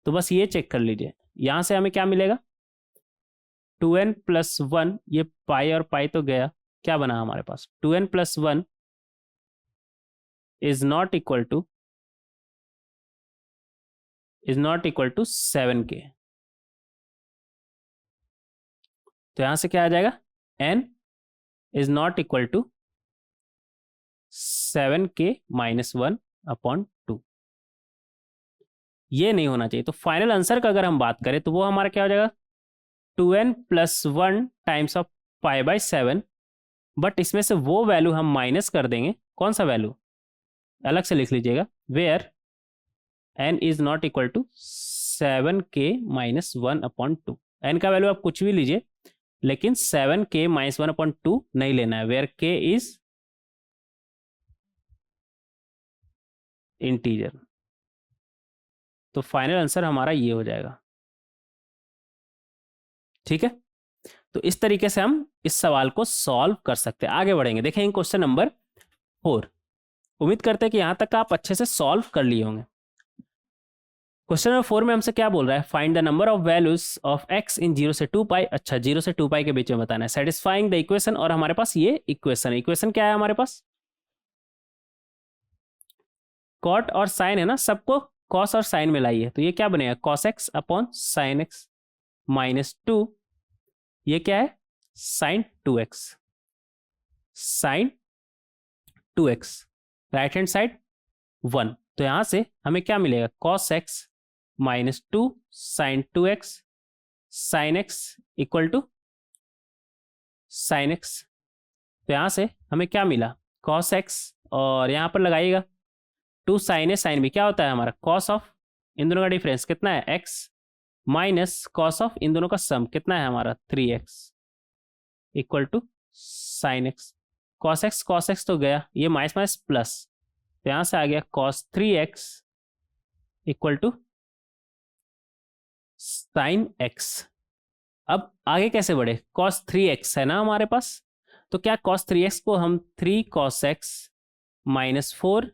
[SPEAKER 1] तो बस ये चेक कर लीजिए, यहाँ से हमें क्या मिलेगा, 2n प्लस 1, ये पाई और पाई तो गया, क्या बना हमारे पास, 2n plus 1 is not equal to 7k। तो यहां से क्या आ जाएगा, n is not equal to 7k minus 1 upon 2। ये नहीं होना चाहिए। तो फाइनल आंसर का अगर हम बात करें तो वो हमारा क्या हो जाएगा, 2n plus 1 times of pi by 7, but इसमें से वो वैल्यू हम माइनस कर देंगे, कौन सा वैल्यू, अलग से लिख लीजिएगा, where n is not equal to 7k minus 1 upon 2। n का वैल्यू आप कुछ भी लीजिए, लेकिन 7k माइनस 1 अपॉन 2 नहीं लेना है, वेयर k इज इंटीजर। तो फाइनल आंसर हमारा ये हो जाएगा। ठीक है, तो इस तरीके से हम इस सवाल को सॉल्व कर सकते हैं। आगे बढ़ेंगे, देखेंगे क्वेश्चन नंबर 4। उम्मीद करते हैं कि यहां तक आप अच्छे से सॉल्व कर लिए होंगे। क्वेश्चन नंबर 4 में हमसे क्या बोल रहा है, find the number of values of x इन 0 से 2 पाई। अच्छा, 0 से 2 पाई के बीच में बताना है, सेटिस्फाइंग द इक्वेशन। और हमारे पास ये इक्वेशन क्या है हमारे पास, कॉट और साइन है ना, सबको कॉस और साइन में लाइए, तो ये क्या बनेगा, cos x upon sine x minus 2, ये क्या है, sine 2x, sine 2x, right hand side 1। तो यहां से हमें क्या मिलेगा, cos x minus 2 sine 2x sine x equal to sine x. तो यहां से हमें क्या मिला, कॉस एक्स, और यहां पर लगाइएगा 2 साइन ए साइन बी, क्या होता है हमारा, कॉस ऑफ, इन दोनों का डिफरेंस कितना है, x, माइनस कॉस ऑफ इन दोनों का सम कितना है हमारा, 3x equal to sine x. Cos x तो गया, ये माइनस माइनस प्लस, तो यहां से आ गया cos 3x equal to sine x. अब आगे कैसे बढ़े, कॉस 3x है ना हमारे पास, तो क्या कॉस 3x को हम 3 cos x minus 4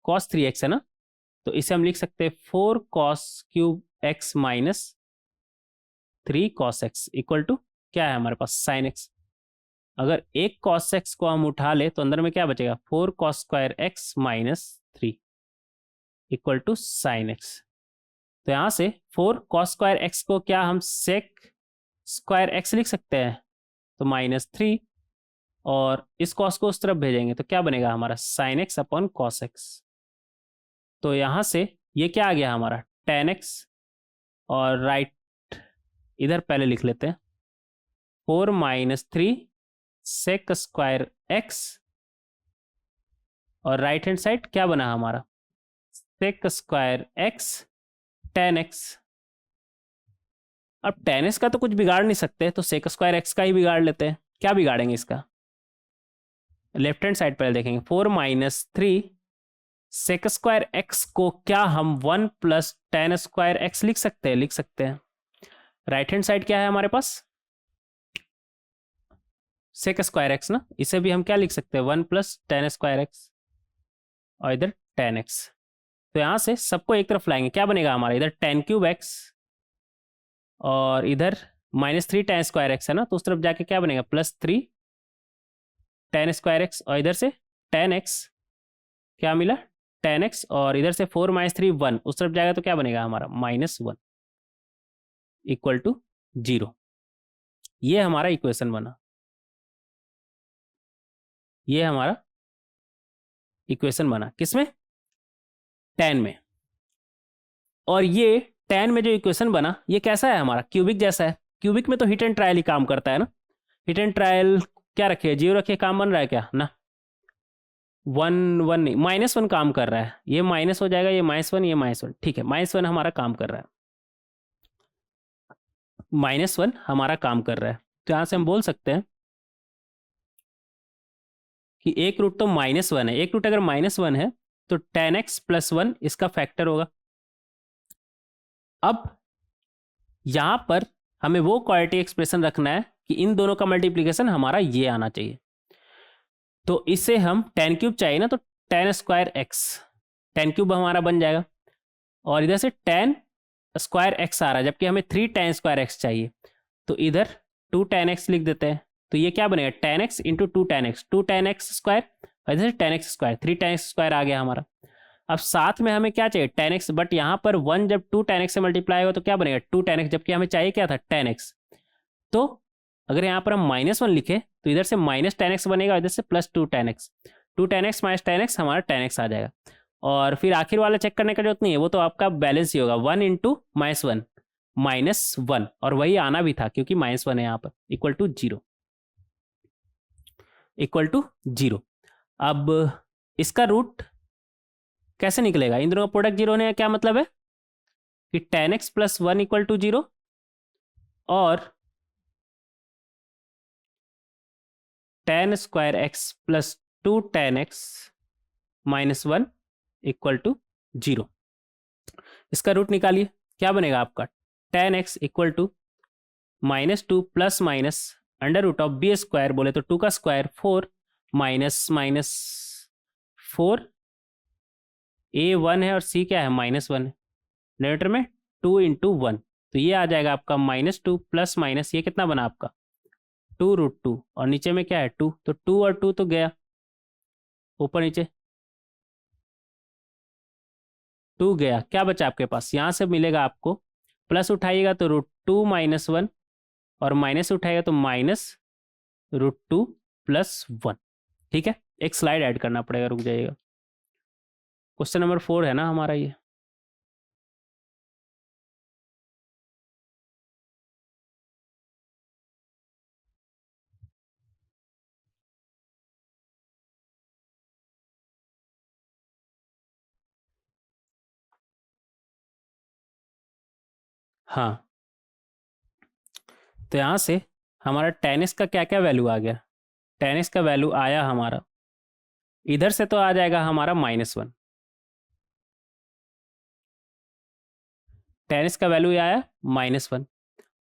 [SPEAKER 1] cos 3x है ना, तो इसे हम लिख सकते हैं 4 cos cube x minus 3 cos x equal to क्या है हमारे पास, साइन एक्स। अगर एक कॉस एक्स को हम उठा ले तो अंदर में क्या बचेगा, 4 cos square x minus 3 equal to sine x. तो यहां से 4 कॉस स्क्वायर एक्स को क्या हम सेक स्क्वायर एक्स लिख सकते हैं, तो माइनस 3, और इस कॉस को उस तरफ भेजेंगे तो क्या बनेगा हमारा, sine x upon cos x. तो यहां से ये क्या आ गया हमारा, टेन एक्स, और राइट इधर पहले लिख लेते हैं, 4 माइनस 3 सेक स्क्वायर एक्स, और राइट हैंड साइड क्या बना हमारा, sec square x tan x. अब टेन एक्स का तो कुछ बिगाड़ नहीं सकते, तो सेक स्क्वायर एक्स का ही बिगाड़ लेते हैं। क्या बिगाड़ेंगे इसका, लेफ्ट हैंड साइड पहले देखेंगे, 4 माइनस 3 सेक स्क्वायर एक्स को क्या हम 1 प्लस टेन स्क्वायर एक्स लिख सकते हैं, लिख सकते हैं। राइट हैंड साइड क्या है हमारे पास, सेक स्क्वायर एक्स ना, इसे भी हम क्या लिख सकते हैं, 1 प्लस टेन स्क्वायर एक्स, और इधर टेन एक्स। तो यहां से सबको एक तरफ लाएंगे, क्या बनेगा हमारा, इधर टेन क्यूब एक्स, और इधर माइनस 3 टेन स्क्वायर एक्स है ना, तो उस तरफ जाके क्या बनेगा, प्लस 3 टेन स्क्वायर एक्स, और इधर से टेन एक्स, क्या मिला, टेन एक्स, और इधर से 4 माइनस 3 1, उस तरफ जाएगा तो क्या बनेगा हमारा, माइनस 1 इक्वल टू 0। ये हमारा इक्वेशन बना। ये हमारा इक्वेशन बना, किसमें, tan में। और ये tan में जो इक्वेशन बना ये कैसा है, हमारा क्यूबिक जैसा है। क्यूबिक में तो हिट एंड ट्रायल ही काम करता है ना। हिट एंड ट्रायल क्या रखे, 0 रखे, काम बन रहा है क्या ना, 1 1 नहीं, -1 काम कर रहा है। ये माइनस हो जाएगा, ये -1, ये -1, ठीक है, -1 हमारा काम कर रहा है, -1 हमारा काम कर रहा है। तो यहाँ से हम बोल सकते हैं कि एक रूट तो -1 है, एक रूट अगर -1 है तो tan x + 1 इसका फैक्टर होगा। अब यहां पर हमें वो क्वाड्रेटिक एक्सप्रेशन रखना है कि इन दोनों का मल्टीप्लिकेशन हमारा ये आना चाहिए। तो इसे हम tan क्यूब चाहिए ना, तो tan² x, tan क्यूब हमारा बन जाएगा। और इधर से tan² x आ रहा है, जबकि हमें 3 tan² x चाहिए, तो इधर 2 tan x लिख देते हैं। तो ये क्या बनेगा, tan x × 2 tan x, 2 tan x², और इधर से tan x², 3 tan x² आ गया हमारा। अब साथ में हमें क्या चाहिए, tan x, बट यहाँ पर 1 जब 2 tan x से मल्टीप्लाई होगा तो क्या बनेगा, 2 tan x, जबकि हमें चाहिए क्या था, tan x। तो अगर यहाँ पर हम -1 लिखे तो इधर से -tan x बनेगा, इधर से +2 tan x, 2 tan x - tan x हमारा tan x आ जाएगा। और फिर आखिर वाला चेक करने का जरूरत नहीं है, वो तो आपका बैलेंस ही होगा, 1 × -1, और वही आना भी था क्योंकि -1 है यहाँ पर, इक्वल टू 0। अब इसका रूट कैसे निकलेगा, इन दोनों का प्रोडक्ट 0 होने का क्या मतलब है कि tan x + 1 = 0 और tan² x + 2 tan x - 1 = 0। इसका रूट निकालिए, क्या बनेगा आपका, tan x = -2 ± √b², बोले तो 2 का स्क्वायर, 4 -4 a 1 है और c क्या है, -1 है, डिनोमिनेटर में 2 × 1, तो ये आ जाएगा आपका -2 ± ये कितना बना आपका 2√2, और नीचे में क्या है 2, तो 2 और 2 तो गया ऊपर नीचे, 2 गया, क्या बचा आपके पास, यहाँ से मिलेगा आपको, प्लस उठाइएगा तो √2 - 1, और माइनस उठाएगा तो -√2 + 1। ठीक है, एक स्लाइड ऐड करना पड़ेगा, रुक जाइएगा। क्वेश्चन नंबर 4 है ना हमारा ये। हाँ, तो यहाँ से हमारा tan x का क्या क्या वैल्यू आ गया, tan x का वैल्यू आया हमारा, इधर से तो आ जाएगा हमारा -1, tan x का वैल्यू आया -1,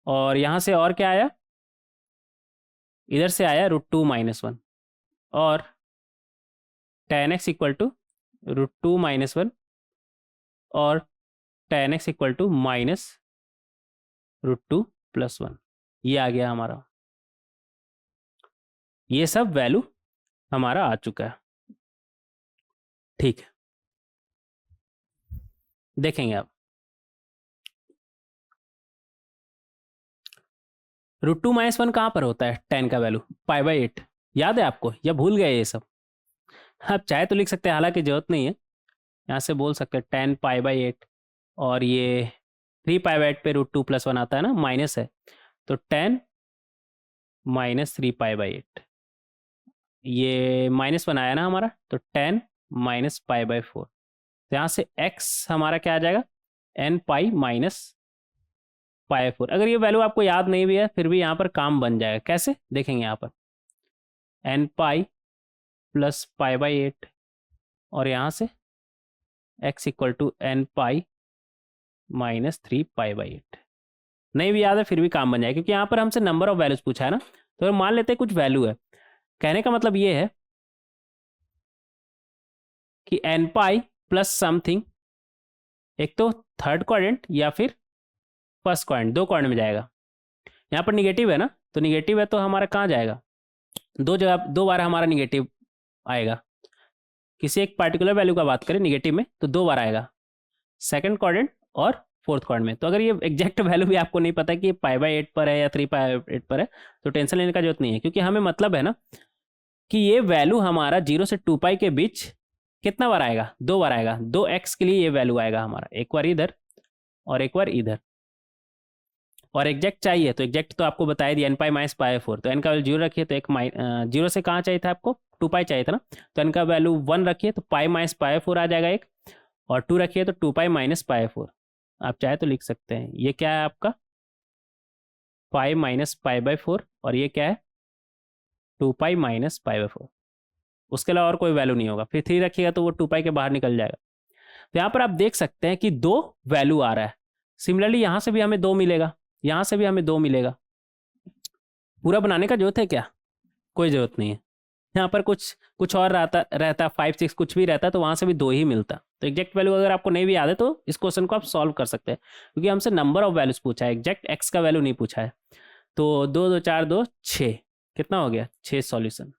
[SPEAKER 1] और यहाँ से और क्या आया, इधर से आया √2 - 1, और tan x = √2 - 1, और tan x = -√2 + 1, ये आ गया हमारा। ये सब वैल्यू हमारा आ चुका है। ठीक है, देखेंगे आप, √2 - 1 कहाँ पर होता है, tan का वैल्यू π/8, याद है आपको या भूल गए ये सब, आप चाहे तो लिख सकते हैं, हालांकि जरूरत नहीं है, यहाँ से बोल सकते हैं tan π/8, और ये 3π/8 पे √2 + 1 आता है ना, माइनस है, तो tan -3π/8, ये -1 आया ना हमारा, तो tan -π/4, तो यहाँ से x हमारा क्या आ जाएगा, nπ - π/4। अगर ये वैल्यू आपको याद नहीं भी है फिर भी यहाँ पर काम बन जाएगा, कैसे देखेंगे, यहाँ पर nπ + π/8, और यहाँ से x = nπ - 3π/8, नहीं भी याद है फिर भी काम बन जाएगा, क्योंकि यहाँ पर हमसे नंबर ऑफ वैल्यूज पूछा है ना, तो मान लेते हैं कुछ वैल्यू है, कहने का मतलब ये है कि nπ + समथिंग, एक तो थर्ड क्वाड्रेंट या फिर फर्स्ट क्वाड्रेंट, 2 क्वाड्रेंट में जाएगा। यहाँ पर निगेटिव है ना, तो निगेटिव है तो हमारा कहाँ जाएगा, 2 जगह, 2 बार हमारा निगेटिव आएगा। किसी एक पार्टिकुलर वैल्यू का बात करें निगेटिव में तो 2 बार आएगा, सेकंड क्वाड्रेंट और फोर्थ क्वाड्रेंट में। तो अगर ये एग्जैक्ट वैल्यू भी आपको नहीं पता कि π/8 पर है या 3π/8 पर है, तो टेंशन लेने का जरूरत नहीं है, क्योंकि हमें मतलब है ना कि ये वैल्यू हमारा 0 से 2 पाई के बीच कितना बार आएगा, 2 बार आएगा। 2x के लिए ये वैल्यू आएगा हमारा, एक बार इधर और एक बार इधर। और एग्जैक्ट चाहिए तो एग्जैक्ट तो आपको बता दिया, n पाई माइनस पाई 4, तो n का वैल्यू 0 रखिए तो एक 0 से कहाँ चाहिए था आपको, 2 पाई चाहिए था ना, तो n का वैल्यू 1 रखिए तो पाई माइनस पाई 4 आ जाएगा एक, और 2 रखिए तो 2 पाई माइनस पाई 4। आप चाहे तो लिख सकते हैं, ये क्या है आपका पाई माइनस पाई बाई 4, और ये क्या है 2 पाई माइनस पाई बाई 4। उसके अलावा और कोई वैल्यू नहीं होगा। फिर 3 रखिएगा तो वो 2 पाई के बाहर निकल जाएगा। तो यहाँ पर आप देख सकते हैं कि 2 वैल्यू आ रहा है। सिमिलरली यहाँ से भी हमें 2 मिलेगा, यहाँ से भी हमें 2 मिलेगा। पूरा बनाने का जरूरत है क्या, कोई ज़रूरत नहीं है। यहाँ पर कुछ और रहता 5 6 कुछ भी रहता तो वहाँ से भी 2 ही मिलता। तो एग्जैक्ट वैल्यू अगर आपको नहीं भी याद है तो इस क्वेश्चन को आप सॉल्व कर सकते हैं, क्योंकि हमसे नंबर ऑफ वैल्यूज पूछा है, एग्जैक्ट एक्स का वैल्यू नहीं पूछा है। तो 2 2 4 2 6, कितना हो गया 6 सॉल्यूशन।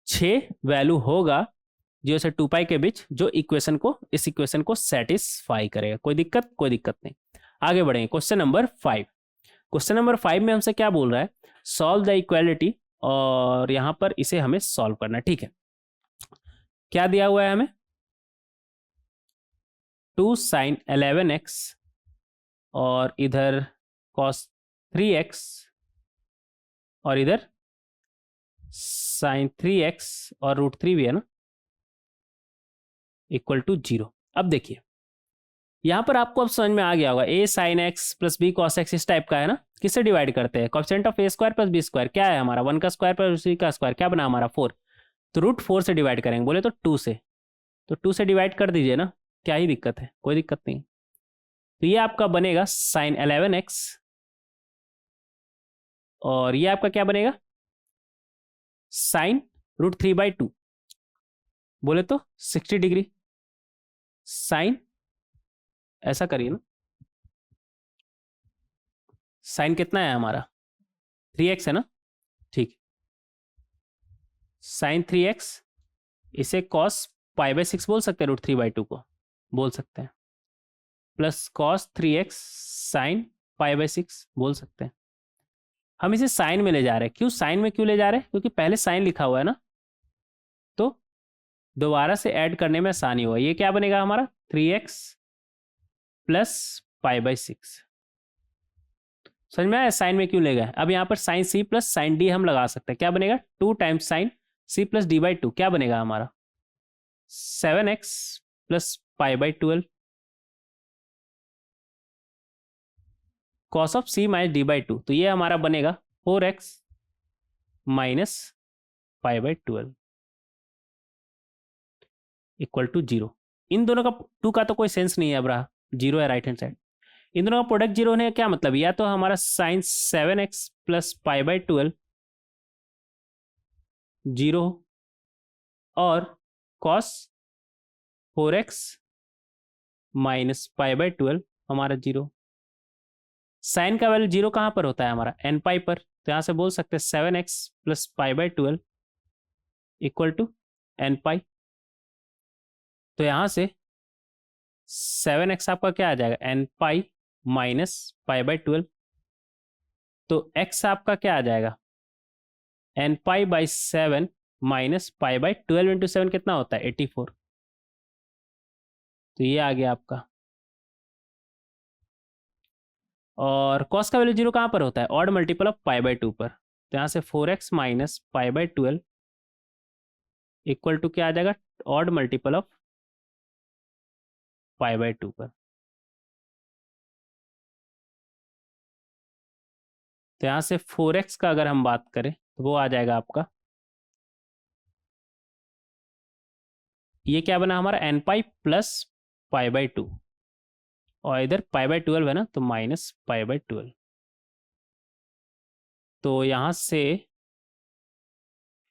[SPEAKER 1] 6 वैल्यू होगा 0 से 2 पाई के बीच जो इस इक्वेशन को सेटिस्फाई करेगा। कोई दिक्कत नहीं। आगे बढ़ेंगे क्वेश्चन नंबर 5। क्वेश्चन नंबर 5 में हमसे क्या बोल रहा है, सॉल्व द इक्वालिटी, और यहां पर इसे हमें सॉल्व करना है। ठीक है, क्या दिया हुआ है हमें, 2 साइन 11x और इधर cos 3x और इधर साइन 3x और रूट 3 भी है ना, इक्वल टू 0। अब देखिए यहां पर आपको अब समझ में आ गया होगा, a sine x plus b cos x इस टाइप का है ना। किससे डिवाइड करते हैं, coefficient of a square plus b square क्या है हमारा, 1 का स्क्वायर प्लस b का स्क्वायर क्या बना हमारा 4, तो रूट 4 से डिवाइड करेंगे, बोले तो 2 से, तो 2 से डिवाइड कर दीजिए ना, क्या ही दिक्कत है, कोई दिक्कत नहीं। तो ये आपका बनेगा साइन 11x और ये आपका क्या बनेगा साइन रूट 3/2, बोले तो 60 डिग्री। साइन ऐसा करिए ना, साइन कितना है हमारा 3x है ना, ठीक, साइन 3x, इसे कॉस पाई/6 बोल सकते हैं, रूट 3/2 को बोल सकते हैं, प्लस कॉस 3x साइन पाई/6 बोल सकते हैं। हम इसे साइन में ले जा रहे हैं, क्यों साइन में क्यों ले जा रहे हैं, क्योंकि पहले साइन लिखा हुआ है ना, तो दोबारा से ऐड करने में आसानी होगा। ये क्या बनेगा हमारा 3x प्लस पाई/6। समझ में आया साइन में क्यों ले गए। अब यहाँ पर sine c plus sine D हम लगा सकते हैं, क्या बनेगा 2 times sign c plus d/2, क्या बनेगा हमारा 7x प्लस पाई/12 cos of c minus d/2, तो ये हमारा बनेगा 4x माइनस पाई/12 इक्वल टू 0। इन दोनों का 2 का तो कोई सेंस नहीं है, अब रहा 0 है राइट हैंड साइड, इन दोनों का प्रोडक्ट 0 होने का क्या मतलब, या तो हमारा साइन 7x प्लस पाई/12 0 और कॉस 4x माइनस पाई/12 हमारा 0। साइन का वैल्यू 0 कहाँ पर होता है हमारा n पाई पर, तो यहाँ से बोल सकते हैं 7x प्लस पाई/12 इक्वल टू n पाई। तो यहाँ से 7x आपका क्या आ जाएगा n पाई माइनस पाई/12, तो x आपका क्या आ जाएगा n पाई/7 माइनस पाई/12 इंटू 7 कितना होता है 84। तो ये आ गया आपका। और कॉस का वैल्यू 0 कहाँ पर होता है ऑड मल्टीपल ऑफ पाई/2 पर, तो यहाँ से 4x माइनस पाई/12 इक्वल टू क्या आ जाएगा ऑड मल्टीपल ऑफ पाई/2 पर। तो यहाँ से 4x का अगर हम बात करें तो वो आ जाएगा आपका, ये क्या बना हमारा n पाई प्लस पाई/2, और इधर पाई/12 है ना, तो माइनस पाई/12। तो यहाँ से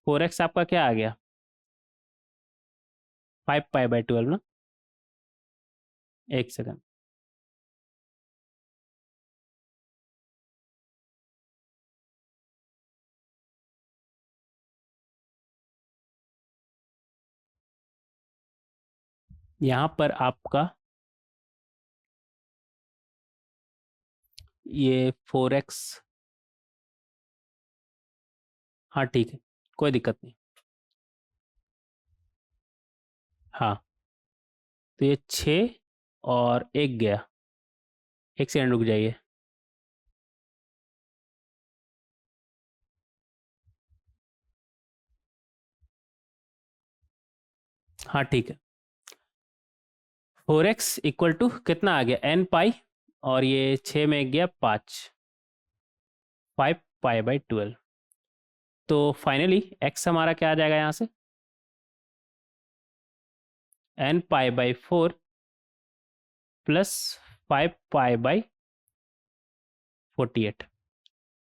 [SPEAKER 1] 4x आपका क्या आ गया 5 पाई/12 ना, एक सेकंड, यहाँ पर आपका ये 4x, हाँ ठीक है, कोई दिक्कत नहीं। हाँ, तो ये 6 और 1 गया। 1 सेकंड रुक जाइए। हाँ ठीक है। 4x इक्वल टू कितना आ गया, n पाई, और ये 6 में 1 गया 5, 5 पाई/12। तो फाइनली x हमारा क्या आ जाएगा यहाँ से, n पाई/4 प्लस 5 पाई/48।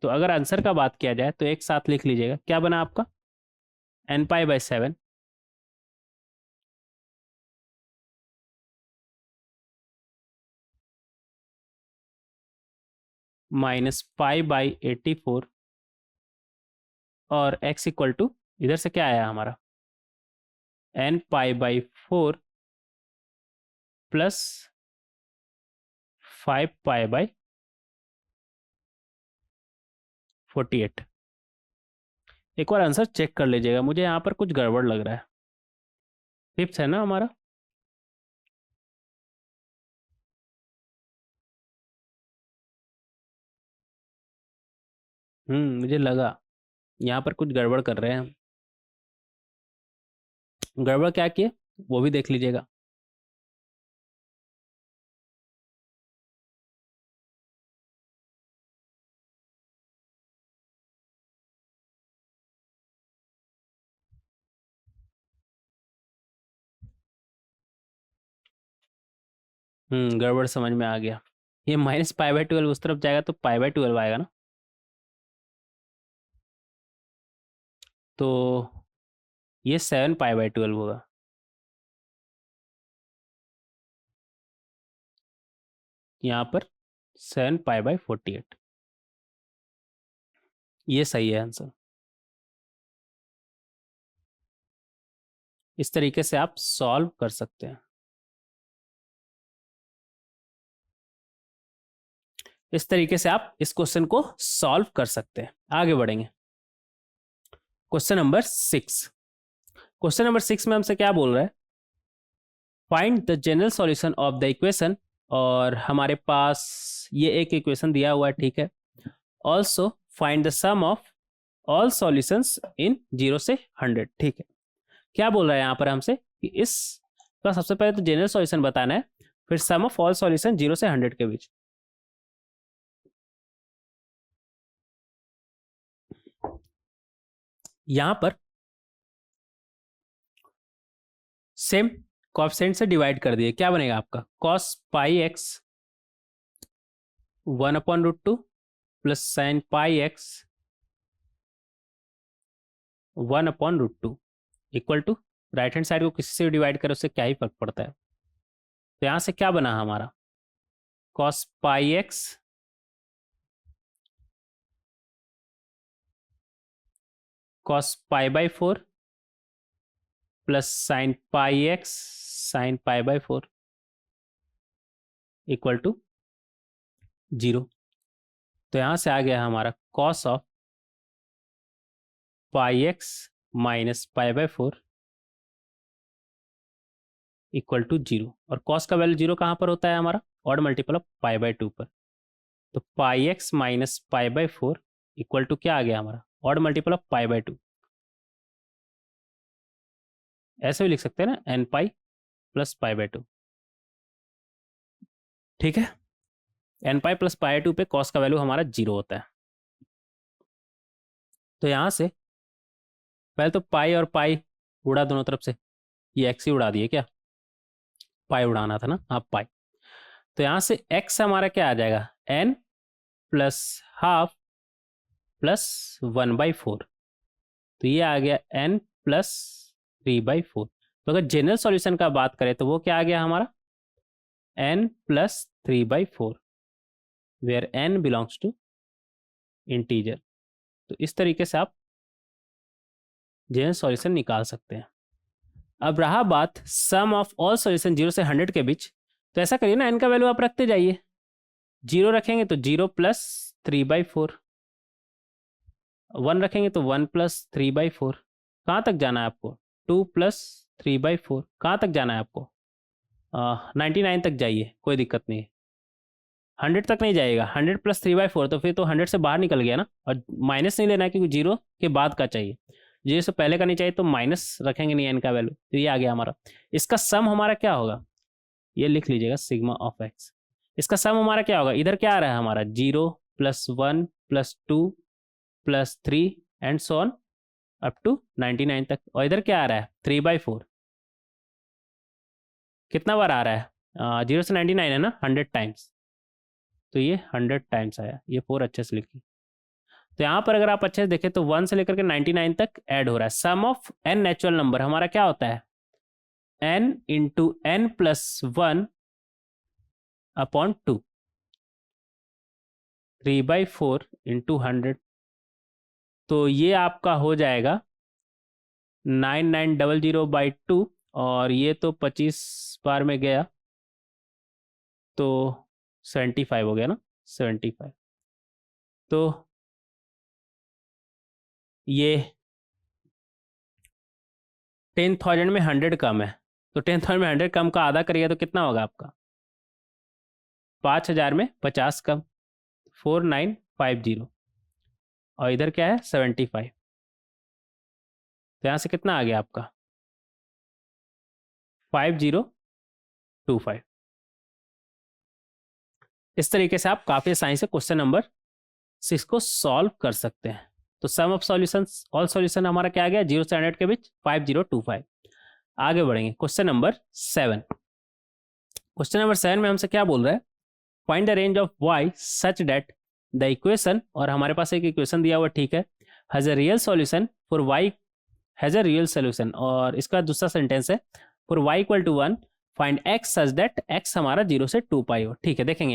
[SPEAKER 1] तो अगर आंसर का बात किया जाए तो एक साथ लिख लीजिएगा, क्या बना आपका, n पाई/7 माइनस पाई/84, और x इक्वल टू इधर से क्या आया हमारा, n पाई/4 प्लस 5 पाई/48। एक बार आंसर चेक कर लीजिएगा, मुझे यहाँ पर कुछ गड़बड़ लग रहा है। फिफ्थ है ना हमारा, मुझे लगा यहाँ पर कुछ गड़बड़ कर रहे हैं हम। गड़बड़ क्या किए वो भी देख लीजिएगा। गड़बड़ समझ में आ गया। ये -पाई/12 उस तरफ जाएगा तो पाई/12 आएगा ना, तो ये 7 पाई/12 होगा। यहाँ पर 7 पाई/48, ये सही है आंसर। इस तरीके से आप सॉल्व कर सकते हैं। इस तरीके से आप इस क्वेश्चन को सॉल्व कर सकते हैं। आगे बढ़ेंगे, क्वेश्चन नंबर 6। क्वेश्चन नंबर 6 में हमसे क्या बोल रहा है, find the general solution of the equation, और हमारे पास ये एक इक्वेशन दिया हुआ है, ठीक है। Also find the sum of all solutions in 0 से 100, ठीक है। क्या बोल रहा है यहाँ पर हमसे कि इस का सबसे पहले तो जनरल सॉल्यूशन बताना है, फिर सम ऑफ ऑल सॉल्यूशन 0 से 100 के बीच। यहां पर सेम कोएफिशिएंट से डिवाइड कर दिए, क्या बनेगा आपका, cos pi x 1/√2 plus sin pi x 1/√2 equal to, right hand side को किसी से डिवाइड करो उससे क्या ही फर्क पड़ता है। तो यहां से क्या बना हमारा, cos पाई एक्स cos पाई/4 plus sin pi x sin पाई/4 इक्वल टू 0। तो यहां से आ गया हमारा cos of pi x minus पाई/4 इक्वल टू 0। और cos का वैल्यू 0 कहां पर होता है हमारा, ऑड मल्टीपल ऑफ पाई/2 पर। तो पाई एक्स माइनस पाई/4 इक्वल टू क्या आ गया हमारा, ऑड मल्टीपल ऑफ पाई/2। ऐसे भी लिख सकते हैं ना, n पाई प्लस पाई/2, ठीक है। n पाई प्लस पाई/2 पे cos का वैल्यू हमारा 0 होता है। तो यहां से पहले तो पाई और पाई उड़ा दोनों तरफ से, ये x ही उड़ा दिए क्या, पाई उड़ाना था ना, हाँ पाई। तो यहां से x हमारा क्या आ जाएगा, n प्लस हाफ प्लस 1/4। तो ये आ गया n प्लस 3/4। तो अगर जनरल सॉल्यूशन का बात करें तो वो क्या आ गया हमारा, n plus 3/4, where n belongs to integer. तो इस तरीके से आप जनरल सॉल्यूशन निकाल सकते हैं। अब रहा बात सम ऑफ ऑल सॉल्यूशन 0 से 100 के बीच, तो ऐसा करिए ना, n का वैल्यू आप रखते जाइए। 0 रखेंगे तो 0 प्लस 3/4, 1 रखेंगे तो 1 प्लस 3/4, कहाँ तक जाना है आपको? 2 + 3/4 कहाँ तक जाना है आपको? 99 तक जाइए, कोई दिक्कत नहीं है। 100 तक नहीं जाएगा, 100 + 3/4 तो फिर तो 100 से बाहर निकल गया ना, और माइनस नहीं लेना है क्योंकि जीरो के बाद का चाहिए। जीरो से पहले का नहीं चाहिए तो माइनस रखेंगे नहीं एन का वैल्यू, तो ये आ गया हमारा। इसका सम हमारा क्या होगा, ये लिख लीजिएगा, सिग्मा ऑफ एक्स। इसका सम हमारा क्या होगा, इधर क्या आ रहा है हमारा, 0 + 1 + 2 + 3 and so on up to 99 तक, और इधर क्या आ रहा है 3/4। कितना बार आ रहा है, 0 से 99 है ना, 100 टाइम्स, तो ये 100 टाइम्स आया। ये 4 अच्छे से लिखिए। तो यहाँ पर अगर आप अच्छे से देखें तो 1 से लेकर के 99 तक ऐड हो रहा है। सम ऑफ n नेचुरल नंबर हमारा क्या होता है, n इंटू n + 1/2, 3/4 इंटू 100, तो ये आपका हो जाएगा 9900/2, और ये तो 25 बार में गया तो 75 हो गया ना, 75। तो ये 10,000 में 100 कम है, तो 10,000 में 100 कम का आधा करिएगा तो कितना होगा आपका, 5,000 में 50 कम, 4950, और इधर क्या है 75, तो यहाँ से कितना आ गया आपका 5025। इस तरीके से आप काफ़ी आसानी से क्वेश्चन नंबर 6 को सॉल्व कर सकते हैं। तो सम ऑफ सॉल्यूशंस, ऑल सॉल्यूशन हमारा क्या आ गया, 0 से 100 के बीच 5025। आगे बढ़ेंगे क्वेश्चन नंबर 7। क्वेश्चन नंबर 7 में हमसे क्या बोल रहा है, find the range of y such that the equation, और हमारे पास एक इक्वेशन दिया हुआ ठीक है, has a real solution for y has a real solution, और इसका दूसरा सेंटेंस है for y = 1 find x such that x हमारा 0 से 2π हो। ठीक है, देखेंगे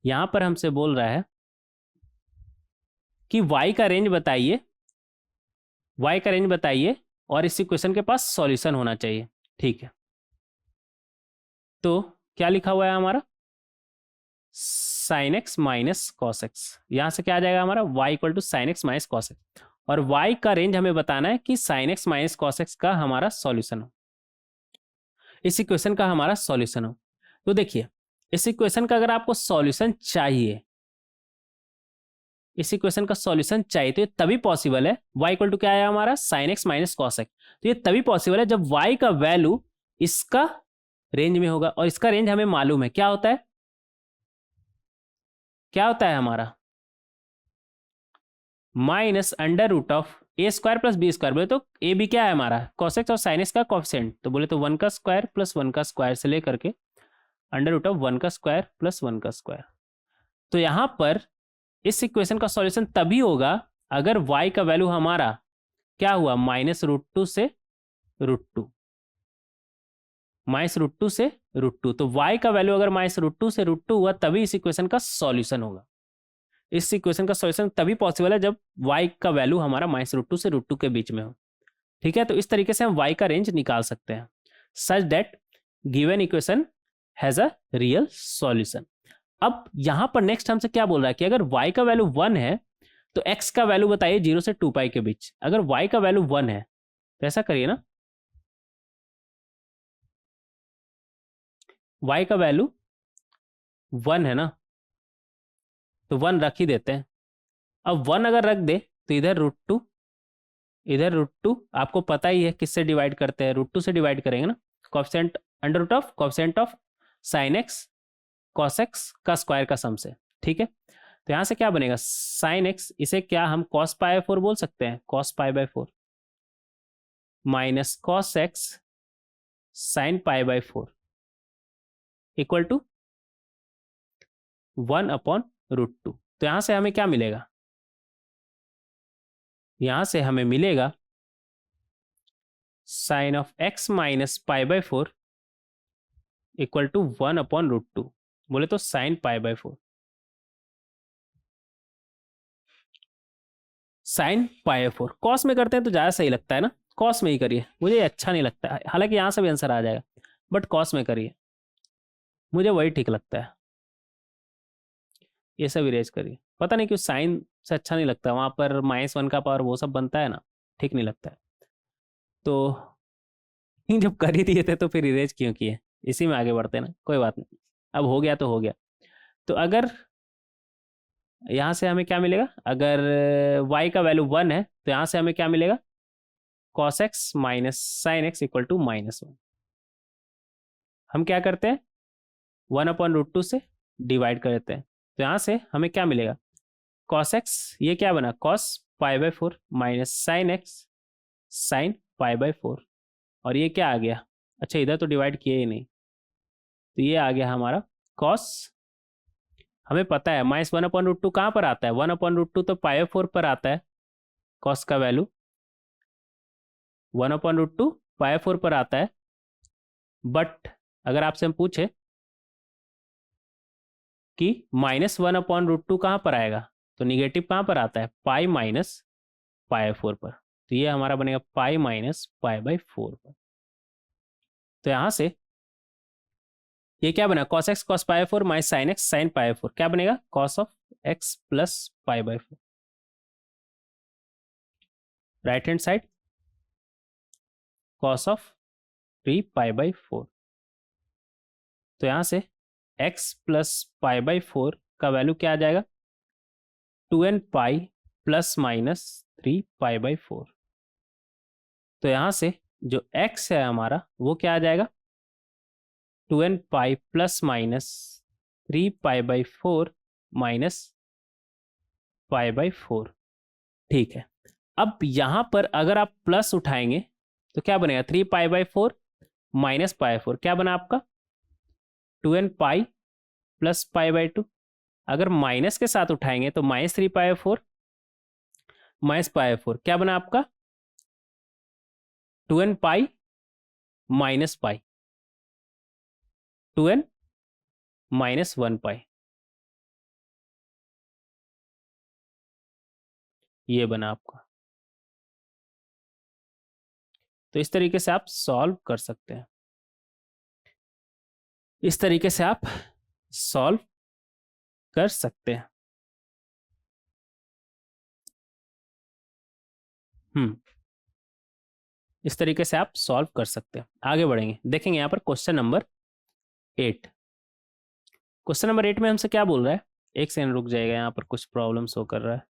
[SPEAKER 1] यहाँ पर हमसे बोल रहा है कि y का रेंज बताइए, y का रेंज बताइए, और इस इक्वेशन के पास सॉल्यूशन होना चाहिए। ठीक है, तो क्या लिखा हुआ है हमारा, sin x minus cos x, यहां से क्या आ जाएगा हमारा y = sin x minus cos x, और y का रेंज हमें बताना है कि sin x minus cos x का हमारा सॉल्यूशन हो, इस इक्वेशन का हमारा सॉल्यूशन हो। तो देखिए, इस इक्वेशन का अगर आपको सॉल्यूशन चाहिए, इस इक्वेशन का सॉल्यूशन चाहिए, तो ये तभी पॉसिबल है, y = क्या है हमारा sin x minus cos x, तो ये तभी पॉसिबल है जब y का वैल्यू इसका रेंज में होगा, और इसका रेंज हमें मालूम है क्या होता है, क्या होता है हमारा -√(a² + b², बोले तो ए बी क्या है हमारा cos x और sin x का कोफिशिएंट, तो बोले तो 1² + 1² से लेकर के √(1² + 1²। तो यहां पर इस इक्वेशन का सॉल्यूशन तभी होगा अगर y का वैल्यू हमारा क्या हुआ -√2 से √2, -√2 से √2, तो y का वैल्यू अगर -√2 से √2 हुआ तभी इस इक्वेशन का सॉल्यूशन होगा। इस इक्वेशन का सॉल्यूशन तभी पॉसिबल है जब y का वैल्यू हमारा -√2 से √2 के बीच में हो। ठीक है, तो इस तरीके से हम y का रेंज निकाल सकते हैं, such that given equation has a real solution. अब यहां पर नेक्स्ट हमसे क्या बोल रहा है कि अगर y का वैल्यू 1 है तो x का वैल्यू बताइए 0 से 2π के बीच। अगर y का वैल्यू 1 है तो ऐसा करिए ना, y का वैल्यू 1 है ना, तो 1 रख ही देते हैं। अब 1 अगर रख दे तो इधर √2, इधर √2, आपको पता ही है किससे डिवाइड करते हैं, √2 से डिवाइड करेंगे ना, coefficient coefficient of sin x cos x का स्क्वायर का सम से। ठीक है, तो यहां से क्या बनेगा sin x, इसे क्या हम cos π/4 बोल सकते हैं, cos π/4 minus cos x sin π/4 equal to 1/√2। तो यहां से हमें क्या मिलेगा, यहां से हमें मिलेगा sine of x minus π/4 equal to 1/√2, बोले तो sin π/4, sin π/4 कॉस में करते हैं तो ज़्यादा सही लगता है ना, कॉस में ही करिए, मुझे अच्छा नहीं लगता है, हालांकि यहाँ से भी आंसर आ जाएगा, बट कॉस में करिए, मुझे वही ठीक लगता है। ये सब इरेज करिए, पता नहीं क्यों साइन से अच्छा नहीं लगता, वहाँ पर -1 का पावर वो सब बनता है ना, ठीक नहीं लगता है। तो जब कर ही दिए थे तो फिर इरेज क्यों किए, इसी में आगे बढ़ते ना, कोई बात नहीं, अब हो गया तो हो गया। तो अगर यहाँ से हमें क्या मिलेगा, अगर y का वैल्यू 1 है तो यहाँ से हमें क्या मिलेगा, cos x minus sine x equal to -1। हम क्या करते हैं, 1/√2 से डिवाइड कर देते हैं, तो यहाँ से हमें क्या मिलेगा, cos x, ये क्या बना cos π/4 minus sine x sine π/4, और ये क्या आ गया, अच्छा इधर तो डिवाइड किए ही नहीं, तो ये आ गया हमारा cos, हमें पता है -1/√2 कहाँ पर आता है, 1/√2 तो π/4 पर आता है, cos का वैल्यू 1/√2 π/4 पर आता है। बट अगर आपसे हम पूछे कि -1/√2 कहाँ पर आएगा, तो निगेटिव कहाँ पर आता है, पाई माइनस π/4 पर, तो ये हमारा बनेगा पाई माइनस π/4 पर। तो यहाँ से ये क्या बना, cos x cos π/4 minus sine x sine π/4, क्या बनेगा cos of x plus π/4, right hand side cos of 3π/4। तो यहाँ से x प्लस π/4 का वैल्यू क्या आ जाएगा, 2n पाई प्लस माइनस 3π/4। तो यहाँ से जो x है हमारा वो क्या आ जाएगा, 2n pi plus minus 3π/4 minus π/4। ठीक है, अब यहाँ पर अगर आप प्लस उठाएंगे तो क्या बनेगा, 3π/4 माइनस π/4, क्या बना आपका 2n पाई प्लस π/2। अगर माइनस के साथ उठाएंगे तो -3π/4 माइनस π/4, क्या बना आपका 2n pi minus pi, 2n minus 1 पाई, ये बना आपका। तो इस तरीके से आप सॉल्व कर सकते हैं, इस तरीके से आप सॉल्व कर सकते हैं। इस तरीके से आप सॉल्व कर सकते हैं। आगे बढ़ेंगे, देखेंगे यहाँ पर क्वेश्चन नंबर 8। क्वेश्चन नंबर 8 में हमसे क्या बोल रहा है, एक सेकंड रुक जाएगा, यहाँ पर कुछ प्रॉब्लम शो कर रहा है।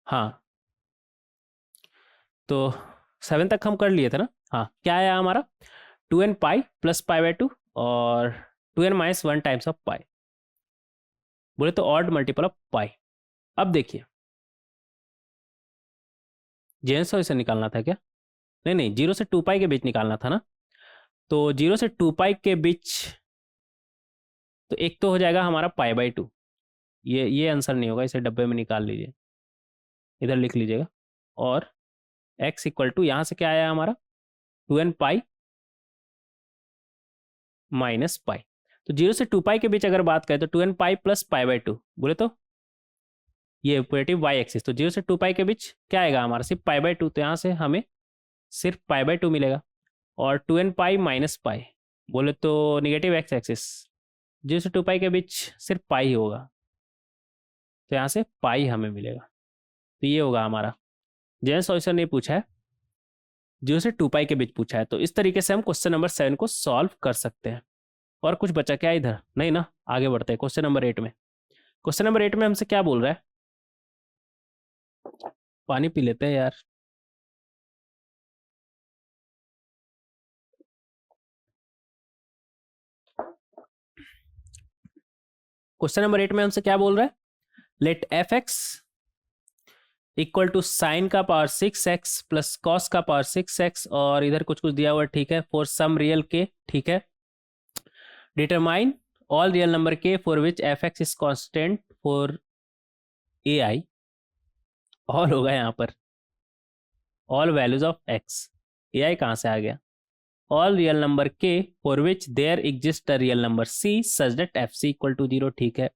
[SPEAKER 1] हाँ, तो 7 तक हम कर लिए थे ना। हाँ, क्या आया हमारा 2n पाई प्लस π/2 और 2n माइनस 1 टाइम्स ऑफ पाई, बोले तो ऑड मल्टीपल ऑफ पाई। अब देखिए जेन सॉल्यूशन निकालना था क्या, नहीं नहीं, 0 से 2 पाई के बीच निकालना था ना। तो 0 से 2 पाई के बीच, तो एक तो हो जाएगा हमारा π/2, ये आंसर नहीं होगा, इसे डब्बे में निकाल लीजिए, इधर लिख लीजिएगा। और x इक्वल टू यहाँ से क्या आया हमारा 2n पाई माइनस पाई। तो 0 से 2 पाई के बीच अगर बात करें तो 2n पाई प्लस π/2, बोले तो ये ऑपरेटिव y एक्सिस, तो 0 से 2 पाई के बीच क्या आएगा हमारा सिर्फ π/2, तो यहाँ से हमें सिर्फ π/2 मिलेगा। और 2n पाई माइनस पाई, बोले तो निगेटिव x एक्सिस, 0 से 2 पाई के बीच सिर्फ पाई ही होगा, तो यहाँ से पाई हमें मिलेगा। तो ये होगा हमारा, जेन सॉल्यूशन नहीं पूछा है, 0 से 2 पाई के बीच पूछा है। तो इस तरीके से हम क्वेश्चन नंबर 7 को सॉल्व कर सकते हैं। और कुछ बचा क्या इधर, नहीं ना, आगे बढ़ते हैं क्वेश्चन नंबर 8 में। क्वेश्चन नंबर 8 में हमसे क्या बोल रहा है, पानी पी लेते हैं यार। क्वेश्चन नंबर 8 में हमसे क्या बोल रहा है, let f(x) equal to sine का पावर 6x प्लस कॉस का पावर 6x, और इधर कुछ कुछ दिया हुआ, ठीक है, फॉर सम रियल के, ठीक है, determine all real number k for which f(x) is constant for ai, all होगा यहाँ पर, all values of x, ai कहाँ से आ गया, all real number k for which there exist a real number c such that fc equal to 0, ठीक है।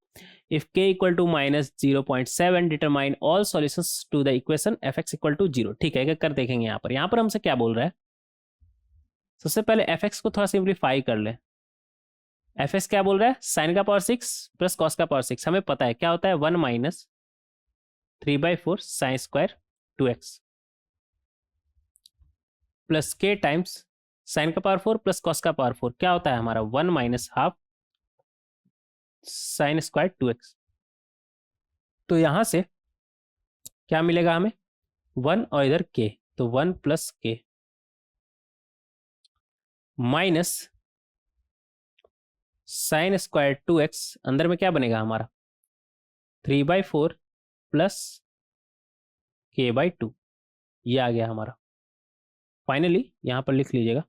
[SPEAKER 1] If k equal to minus 0.7 determine all solutions to the equation f x equal to 0। ठीक है, कर देखेंगे। यहाँ पर हमसे क्या बोल रहा है, सबसे पहले एफ एक्स को थोड़ा सिंप्लीफाई कर ले। एफ एक्स क्या बोल रहा है, साइन का पावर 6 प्लस कॉस का पावर 6। हमें पता है क्या होता है, 1 minus 3/4 sign square 2x plus k times sign का पावर 4 प्लस कॉस का पावर 4। क्या होता है हमारा, 1 minus half sine square 2x। तो यहां से क्या मिलेगा हमें, 1 और इधर k, तो 1 plus k minus sine square 2x। अंदर में क्या बनेगा हमारा, 3/4 प्लस k/2। ये आ गया हमारा। फाइनली यहां पर लिख लीजिएगा,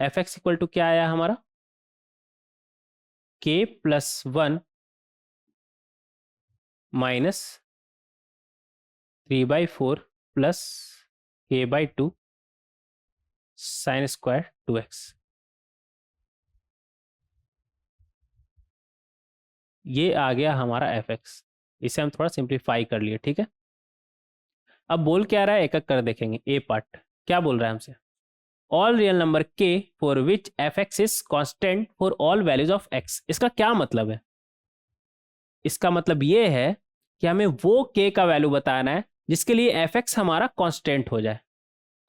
[SPEAKER 1] एफ एक्स इक्वल टू क्या आया हमारा, k plus 1 minus 3/4 plus k/2 sine square 2x। ये आ गया हमारा एफ एक्स। इसे हम थोड़ा सिंप्लीफाई कर लिए। ठीक है, अब बोल क्या रहा है, एक एक कर देखेंगे। ए पार्ट क्या बोल रहा है हमसे, all real number k for which F x is constant for all values of x। इसका क्या मतलब है, इसका मतलब ये है कि हमें वो k का वैल्यू बताना है जिसके लिए एफ एक्स हमारा कांस्टेंट हो जाए।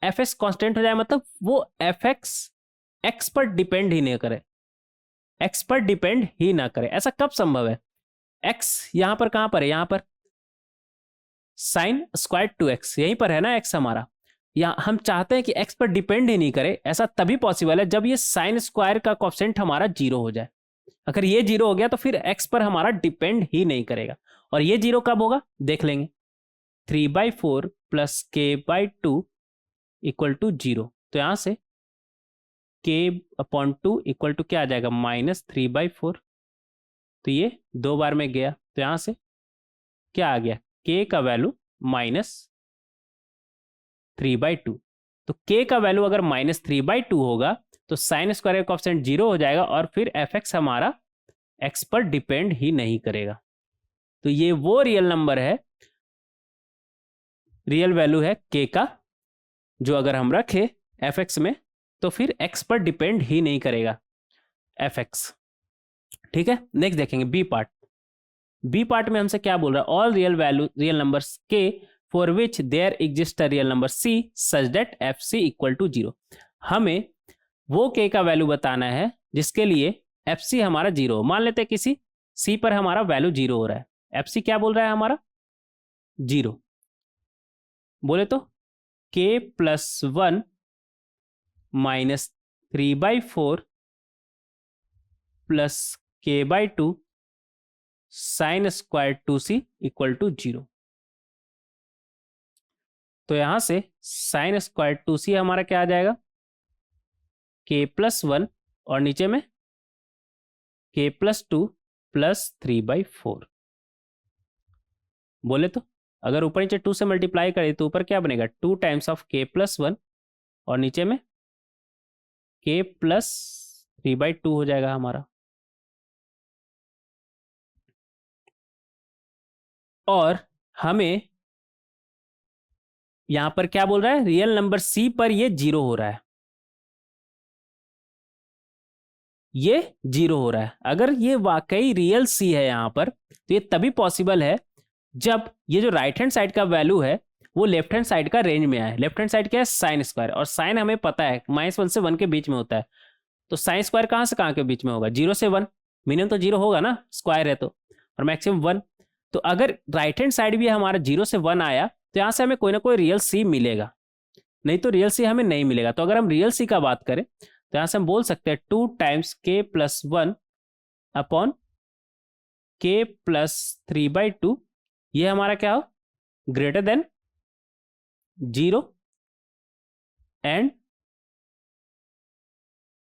[SPEAKER 1] एफ एक्स कांस्टेंट हो जाए मतलब वो एफ एक्स एक्स पर डिपेंड ही नहीं करे, एक्स पर डिपेंड ही ना करे। ऐसा कब संभव है, एक्स यहां पर कहां पर है, यहां पर साइन स्क्वायर 2x यहीं पर है ना एक्स हमारा। या हम चाहते हैं कि एक्स पर डिपेंड ही नहीं करे। ऐसा तभी पॉसिबल है जब ये साइन स्क्वायर का कोएफिशिएंट हमारा 0 हो जाए। अगर ये 0 हो गया तो फिर एक्स पर हमारा डिपेंड ही नहीं करेगा। और ये 0 कब होगा देख लेंगे, 3/4 प्लस k/2 इक्वल टू 0। तो यहां से k/2 इक्वल टू क्या आ जाएगा, -3/4। तो ये 2 बार में गया, तो यहां से क्या आ गया, k का वैल्यू -3/2। तो k का वैल्यू अगर -3/2 होगा तो साइन स्क्वायर का कोएफिशिएंट 0 हो जाएगा और फिर एफ एक्स हमारा x पर डिपेंड ही नहीं करेगा। तो ये वो रियल नंबर है, रियल वैल्यू है k का, जो अगर हम रखें एफ एक्स में तो फिर x पर डिपेंड ही नहीं करेगा एफ एक्स। ठीक है, नेक्स्ट देखेंगे बी पार्ट। बी पार्ट में हमसे क्या बोल रहा है, all real numbers k for which there exist a real number c such that f c equal to 0। हमें वो k का वैल्यू बताना है जिसके लिए एफ सी हमारा 0 हो। मान लेते हैं किसी c पर हमारा वैल्यू 0 हो रहा है, एफ सी क्या बोल रहा है हमारा 0। बोले तो k plus 1 minus 3/4 plus k/2 sine square 2c equal to 0। तो यहां से साइन स्क्वायर 2c हमारा क्या आ जाएगा, k प्लस 1 और नीचे में k प्लस 2 प्लस 3/4। बोले तो अगर ऊपर नीचे 2 से मल्टीप्लाई करें तो ऊपर क्या बनेगा, 2 टाइम्स ऑफ k प्लस 1 और नीचे में k प्लस 3/2 हो जाएगा हमारा। और हमें यहां पर क्या बोल रहा है, रियल नंबर c पर ये 0 हो रहा है, ये 0 हो रहा है। अगर ये वाकई रियल c है यहां पर तो ये तभी पॉसिबल है जब ये जो राइट हैंड साइड का वैल्यू है वो लेफ्ट हैंड साइड का रेंज में आए। लेफ्ट हैंड साइड क्या है, साइन स्क्वायर, और साइन हमें पता है -1 से 1 के बीच में होता है। तो साइन स्क्वायर कहां से कहां के बीच में होगा, 0 से 1, मिनिमम तो 0 होगा ना, स्क्वायर है तो, और मैक्सिमम 1। तो अगर राइट हैंड साइड भी हमारा 0 से 1 आया तो यहां से हमें कोई ना कोई रियल सी मिलेगा, नहीं तो रियल सी हमें नहीं मिलेगा। तो अगर हम रियल सी का बात करें तो यहां से हम बोल सकते हैं 2 times k plus 1 upon k plus 3/2, ये हमारा क्या हो, greater than 0 and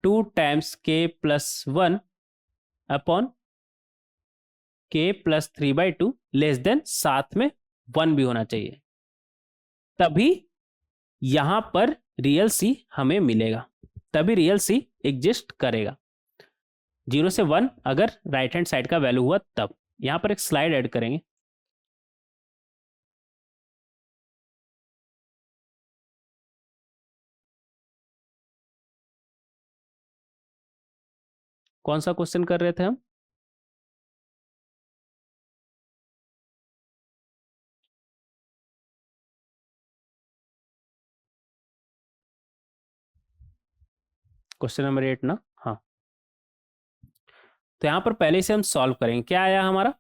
[SPEAKER 1] 2 times k plus 1 upon k plus 3/2 less then, साथ में 1 भी होना चाहिए, तभी यहां पर रियल सी हमें मिलेगा, तभी रियल सी एग्जिस्ट करेगा। 0 से 1 अगर राइट हैंड साइड का वैल्यू हुआ तब। यहाँ पर एक स्लाइड ऐड करेंगे। कौन सा क्वेश्चन कर रहे थे हम? क्वेश्चन नंबर 8 ना? हाँ, तो यहाँ पर पहले से हम सॉल्व करेंगे। क्या आया हमारा?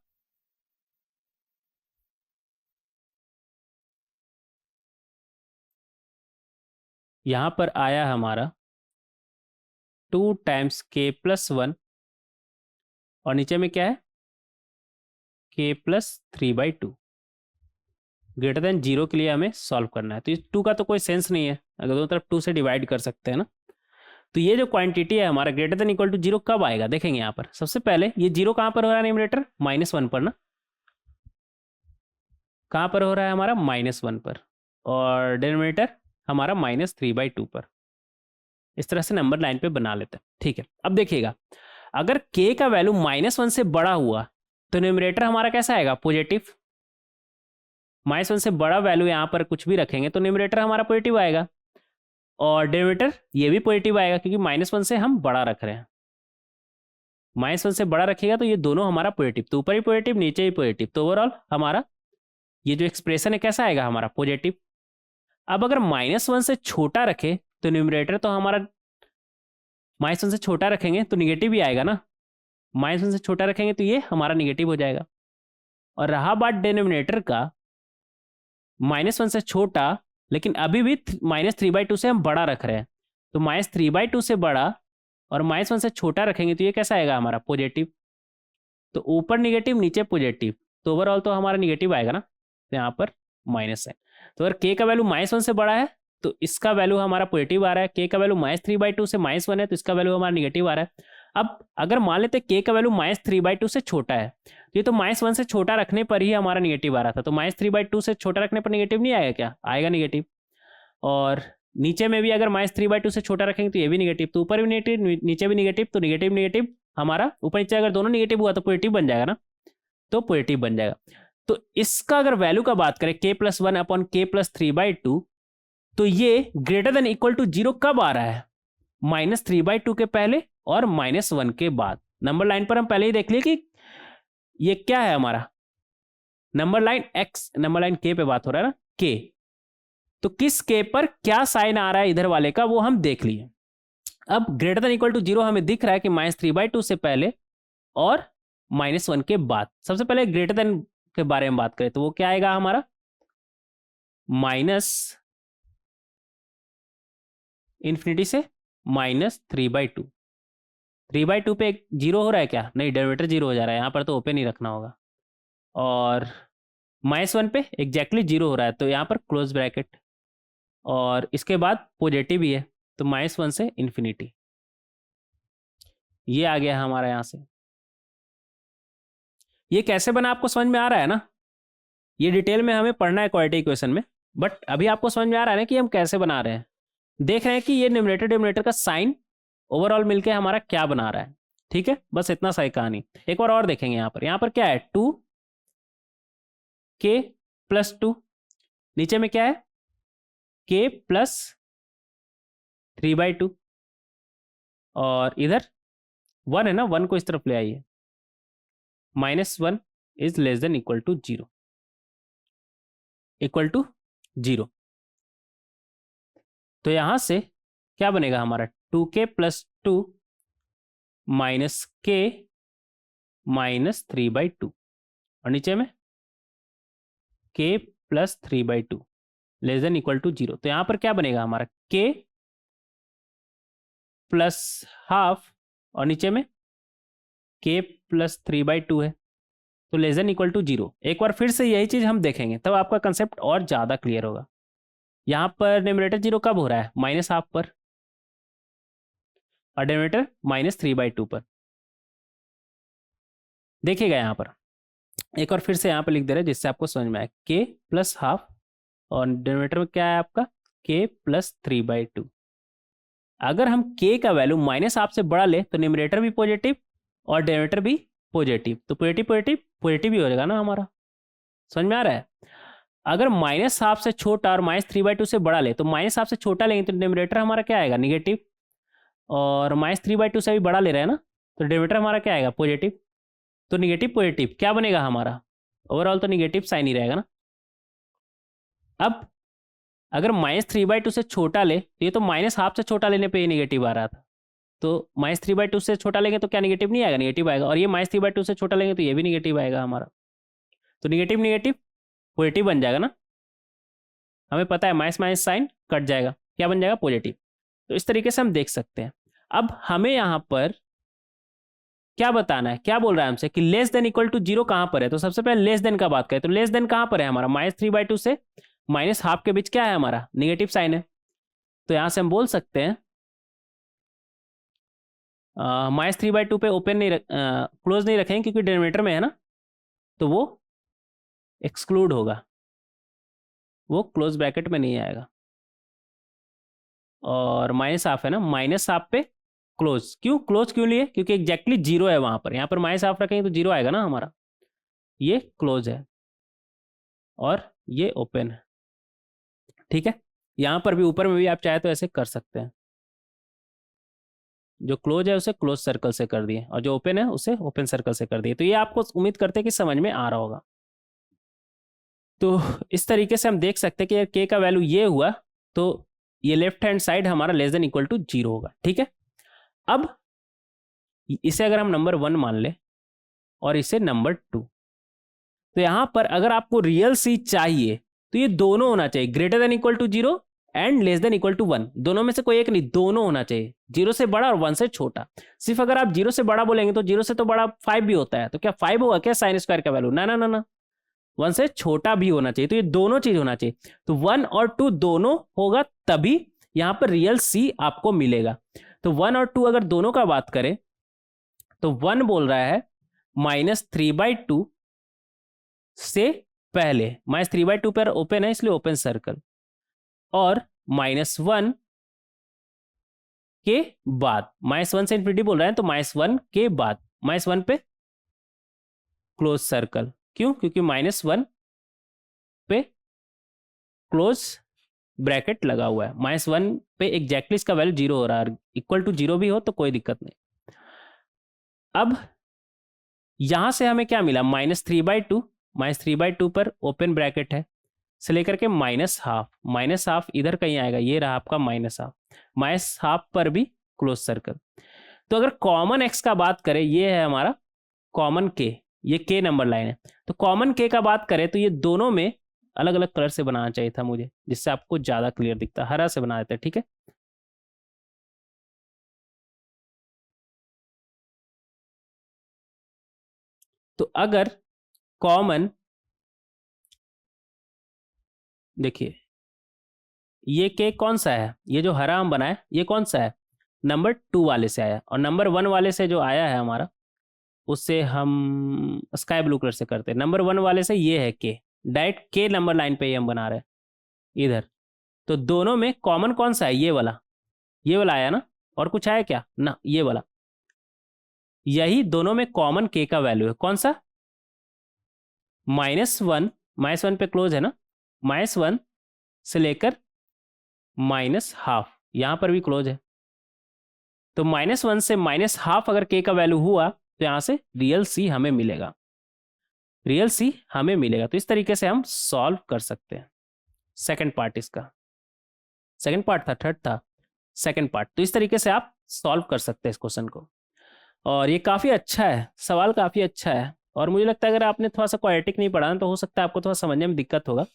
[SPEAKER 1] यहाँ पर आया हमारा 2 टाइम्स k प्लस 1 और नीचे में क्या है? k प्लस 3/2 ग्रेटर देन 0 के लिए हमें सॉल्व करना है। तो इस 2 का तो कोई सेंस नहीं है, अगर दोनों तरफ 2 से डिवाइड कर सकते हैं ना। तो ये जो क्वांटिटी है हमारा ग्रेटर देन इक्वल टू 0 कब आएगा देखेंगे। यहाँ पर सबसे पहले ये 0 कहाँ पर हो रहा है न्यूमरेटर? -1 पर ना। कहाँ पर हो रहा है हमारा? -1 पर। और डिनोमिनेटर हमारा -3/2 पर। इस तरह से नंबर लाइन पे बना लेते हैं। ठीक है, अब देखिएगा, अगर k का वैल्यू -1 से बड़ा हुआ तो न्यूमरेटर हमारा कैसा आएगा? पॉजिटिव। -1 से बड़ा वैल्यू यहाँ पर कुछ भी रखेंगे तो न्यूमरेटर हमारा पॉजिटिव आएगा और डिनोमिनेटर ये भी पॉजिटिव आएगा, क्योंकि -1 से हम बड़ा रख रहे हैं। -1 से बड़ा रखिएगा तो ये दोनों हमारा पॉजिटिव, तो ऊपर ही पॉजिटिव नीचे ही पॉजिटिव, तो ओवरऑल हमारा ये जो एक्सप्रेशन है कैसा आएगा? हमारा पॉजिटिव। अब अगर -1 से छोटा रखे तो न्यूमरेटर तो हमारा -1 से छोटा रखेंगे तो निगेटिव ही आएगा ना। -1 से छोटा रखेंगे तो ये हमारा निगेटिव हो जाएगा। और रहा बात डिनोमिनेटर का, -1 से छोटा लेकिन अभी भी -3/2 से हम बड़ा रख रहे हैं, तो -3/2 से बड़ा और -1 से छोटा रखेंगे तो ये कैसा आएगा? हमारा पॉजिटिव। तो ऊपर निगेटिव नीचे पॉजिटिव, तो ओवरऑल तो हमारा निगेटिव आएगा ना। तो यहाँ पर माइनस है। तो अगर k का वैल्यू -1 से बड़ा है तो इसका वैल्यू हमारा पॉजिटिव आ रहा है। k का वैल्यू -3/2 से -1 है तो इसका वैल्यू हमारा निगेटिव आ रहा है। अब अगर मान लेते k का वैल्यू -3/2 से छोटा है तो ये तो -1 से छोटा रखने पर ही हमारा निगेटिव आ रहा था, तो -3/2 से छोटा रखने पर निगेटिव नहीं आएगा क्या? आएगा निगेटिव। और नीचे में भी अगर -3/2 से छोटा रखेंगे तो ये भी निगेटिव, तो ऊपर भी नेगेटिव नीचे भी निगेटिव, तो निगेटिव निगेटिव हमारा ऊपर नीचे अगर दोनों निगेटिव हुआ तो पॉजिटिव बन जाएगा ना, तो पॉजिटिव बन जाएगा। तो इसका अगर वैल्यू का बात करें k + 1 अपॉन k + 3/2, तो ये ग्रेटर देन इक्वल टू 0 कब आ रहा है? -3/2 के पहले और -1 के बाद। नंबर लाइन पर हम पहले ही देख लिए कि ये क्या है हमारा number line x, number line k पे बात हो रहा है ना, k। तो किस k पर क्या साइन आ रहा है इधर वाले का वो हम देख लिए। अब ग्रेटर देन इक्वल टू 0 हमें दिख रहा है कि -3/2 से पहले और -1 के बाद। सबसे पहले ग्रेटर देन के बारे में बात करें तो वो क्या आएगा हमारा? -∞ से -3/2। 3/2 पे 0 हो रहा है क्या? नहीं, डेरिवेटिव 0 हो जा रहा है, यहाँ पर तो ओपन ही रखना होगा। और -1 पे एग्जैक्टली 0 हो रहा है तो यहाँ पर क्लोज ब्रैकेट, और इसके बाद पॉजिटिव ही है तो -1 से ∞। ये आ गया हमारा यहाँ से। ये कैसे बना आपको समझ में आ रहा है ना? ये डिटेल में हमें पढ़ना है क्वाड्रेटिक इक्वेशन में, बट अभी आपको समझ में आ रहा है ना कि हम कैसे बना रहे हैं। देख रहे हैं कि ये न्यूमरेटर डिनोमिनेटर का साइन ओवरऑल मिलके हमारा क्या बना रहा है। ठीक है, बस इतना सा ही कहानी। एक बार और देखेंगे। यहाँ पर क्या है? 2k + 2, नीचे में क्या है? k + 3/2, और इधर 1 है ना, 1 को इस तरफ ले आइए। -1 is less than equal to 0, equal to 0। तो यहां से क्या बनेगा हमारा? 2k + 2 - k - 3/2, और नीचे में k + 3/2 less than equal to 0। तो यहां पर क्या बनेगा हमारा? k + हाफ, और नीचे में k + 3/2 है, तो लेस देन इक्वल टू 0। एक बार फिर से यही चीज हम देखेंगे तब आपका कंसेप्ट और ज्यादा क्लियर होगा। यहाँ पर न्यूमरेटर 0 कब हो रहा है? -हाफ पर, और डिनोमिनेटर -3/2 पर। देखिएगा यहाँ पर एक बार फिर से यहाँ पर लिख दे रहे हैं जिससे आपको समझ में आए। k + हाफ, और डिनोमिनेटर में क्या है आपका? k + 3/2। अगर हम k का वैल्यू -हाफ से बड़ा ले तो न्यूमरेटर भी पॉजिटिव और डिनोमिनेटर भी पॉजिटिव, तो पॉजिटिव पॉजिटिव पॉजिटिव ही हो जाएगा ना हमारा। समझ में आ रहा है? अगर माइनस हाफ से छोटा और -3/2 से बड़ा ले, तो माइनस हाफ से छोटा लेंगे तो डिनोमिनेटर हमारा क्या आएगा, निगेटिव, और -3/2 से भी बड़ा ले रहे हैं ना, तो डिनोमिनेटर हमारा क्या आएगा, पॉजिटिव। तो निगेटिव पॉजिटिव क्या बनेगा हमारा, ओवरऑल तो निगेटिव साइन ही रहेगा ना। अब अगर -3/2 से छोटा ले, तो ये तो माइनस हाफ से छोटा लेने पे ये निगेटिव आ रहा था, तो -3/2 से छोटा लेंगे तो क्या निगेटिव नहीं आएगा, निगेटिव आएगा। और ये -3/2 से छोटा लेंगे तो ये भी निगेटिव आएगा हमारा, तो निगेटिव निगेटिव पॉजिटिव बन जाएगा ना। हमें पता है माइनस माइनस साइन कट जाएगा, क्या बन जाएगा, पॉजिटिव। तो इस तरीके से हम देख सकते हैं। अब हमें यहाँ पर क्या बताना है, क्या बोल रहा है हमसे कि less than equal to zero कहाँ पर है, तो सबसे पहले लेस देन का बात करें, तो लेस देन कहाँ पर है हमारा, -3/2 से माइनस हाफ के बीच क्या है हमारा, निगेटिव साइन है। तो यहाँ से हम बोल सकते हैं -3/2 पे ओपन नहीं क्लोज नहीं रखेंगे क्योंकि डिनोमिनेटर में है ना, तो वो एक्सक्लूड होगा, वो क्लोज ब्रैकेट में नहीं आएगा। और माइनस हाफ है ना, माइनस हाफ पे क्लोज, क्लोज क्यों लिए, क्योंकि एग्जैक्टली जीरो है वहां पर, यहाँ पर माइनस हाफ रखेंगे तो जीरो आएगा ना हमारा, ये क्लोज है और ये ओपन है। ठीक है, यहाँ पर भी ऊपर में भी आप चाहे तो ऐसे कर सकते हैं, जो क्लोज है उसे क्लोज सर्कल से कर दिए और जो ओपन है उसे ओपन सर्कल से कर दिए। तो ये आपको उम्मीद करते हैं कि समझ में आ रहा होगा। तो इस तरीके से हम देख सकते हैं कि के का वैल्यू ये हुआ, तो ये लेफ्ट हैंड साइड हमारा less than equal to zero होगा। ठीक है, अब इसे अगर हम नंबर 1 मान ले और इसे नंबर 2, तो यहां पर अगर आपको रियल सी चाहिए तो ये दोनों होना चाहिए, greater than equal to zero and less than equal to 1, दोनों में से कोई एक नहीं, दोनों होना चाहिए, जीरो से बड़ा और 1 से छोटा। सिर्फ अगर आप जीरो से बड़ा बोलेंगे तो जीरो से तो बड़ा 5 भी होता है, तो क्या 5 होगा क्या साइन स्क्वायर का वैल्यू, ना ना ना ना, 1 से छोटा भी होना चाहिए, तो ये दोनों चीज होना चाहिए। तो 1 और 2 दोनों होगा तभी यहां पर रियल सी आपको मिलेगा। तो 1 और 2 अगर दोनों का बात करें तो 1 बोल रहा है -3/2 से पहले, -3/2 पर ओपन है इसलिए ओपन सर्कल, और -1 के बाद, -1 से इंफिनिटी बोल रहा है तो -1 के बाद, -1 पे क्लोज सर्कल, क्यों, क्योंकि -1 पे क्लोज ब्रैकेट लगा हुआ है, -1 पे एग्जैक्टली इसका वैल्यू जीरो हो रहा है, इक्वल टू जीरो भी हो तो कोई दिक्कत नहीं। अब यहां से हमें क्या मिला, -3/2 पर ओपन ब्रैकेट है से लेकर के माइनस हाफ इधर कहीं आएगा, ये रहा आपका माइनस हाफ पर भी क्लोज सर्कल। तो अगर कॉमन एक्स का बात करें, ये है हमारा कॉमन के, ये के नंबर लाइन है, तो कॉमन के का बात करें तो ये दोनों में अलग अलग कलर से बनाना चाहिए था मुझे, जिससे आपको ज्यादा क्लियर दिखता, हरा से बना देते हैं। ठीक है, तो अगर कॉमन, देखिए ये के कौन सा है, ये जो हरा हम बनाए ये कौन सा है, नंबर 2 वाले से आया, और नंबर 1 वाले से जो आया है हमारा उससे हम स्काई ब्लू कलर से करते हैं। नंबर 1 वाले से ये है के, डायरेक्ट के नंबर लाइन पे ही हम बना रहे हैं इधर। तो दोनों में कॉमन कौन सा है, ये वाला आया ना, और कुछ आया क्या ना, ये वाला, यही दोनों में कॉमन के का वैल्यू है, कौन सा, -1 पे क्लोज है ना, -1 से लेकर -हाफ, यहां पर भी क्लोज है, तो -1 से -हाफ अगर के का वैल्यू हुआ तो यहां से रियल सी हमें मिलेगा, रियल सी हमें मिलेगा। तो इस तरीके से हम सॉल्व कर सकते हैं सेकंड पार्ट, इसका सेकंड पार्ट था, थर्ड था, सेकंड पार्ट। तो इस तरीके से आप सॉल्व कर सकते हैं इस क्वेश्चन को, और ये काफ़ी अच्छा है, सवाल काफ़ी अच्छा है, और मुझे लगता है अगर आपने थोड़ा सा क्वाड्रेटिक नहीं पढ़ा ना तो हो सकता है आपको थोड़ा समझने में दिक्कत होगा,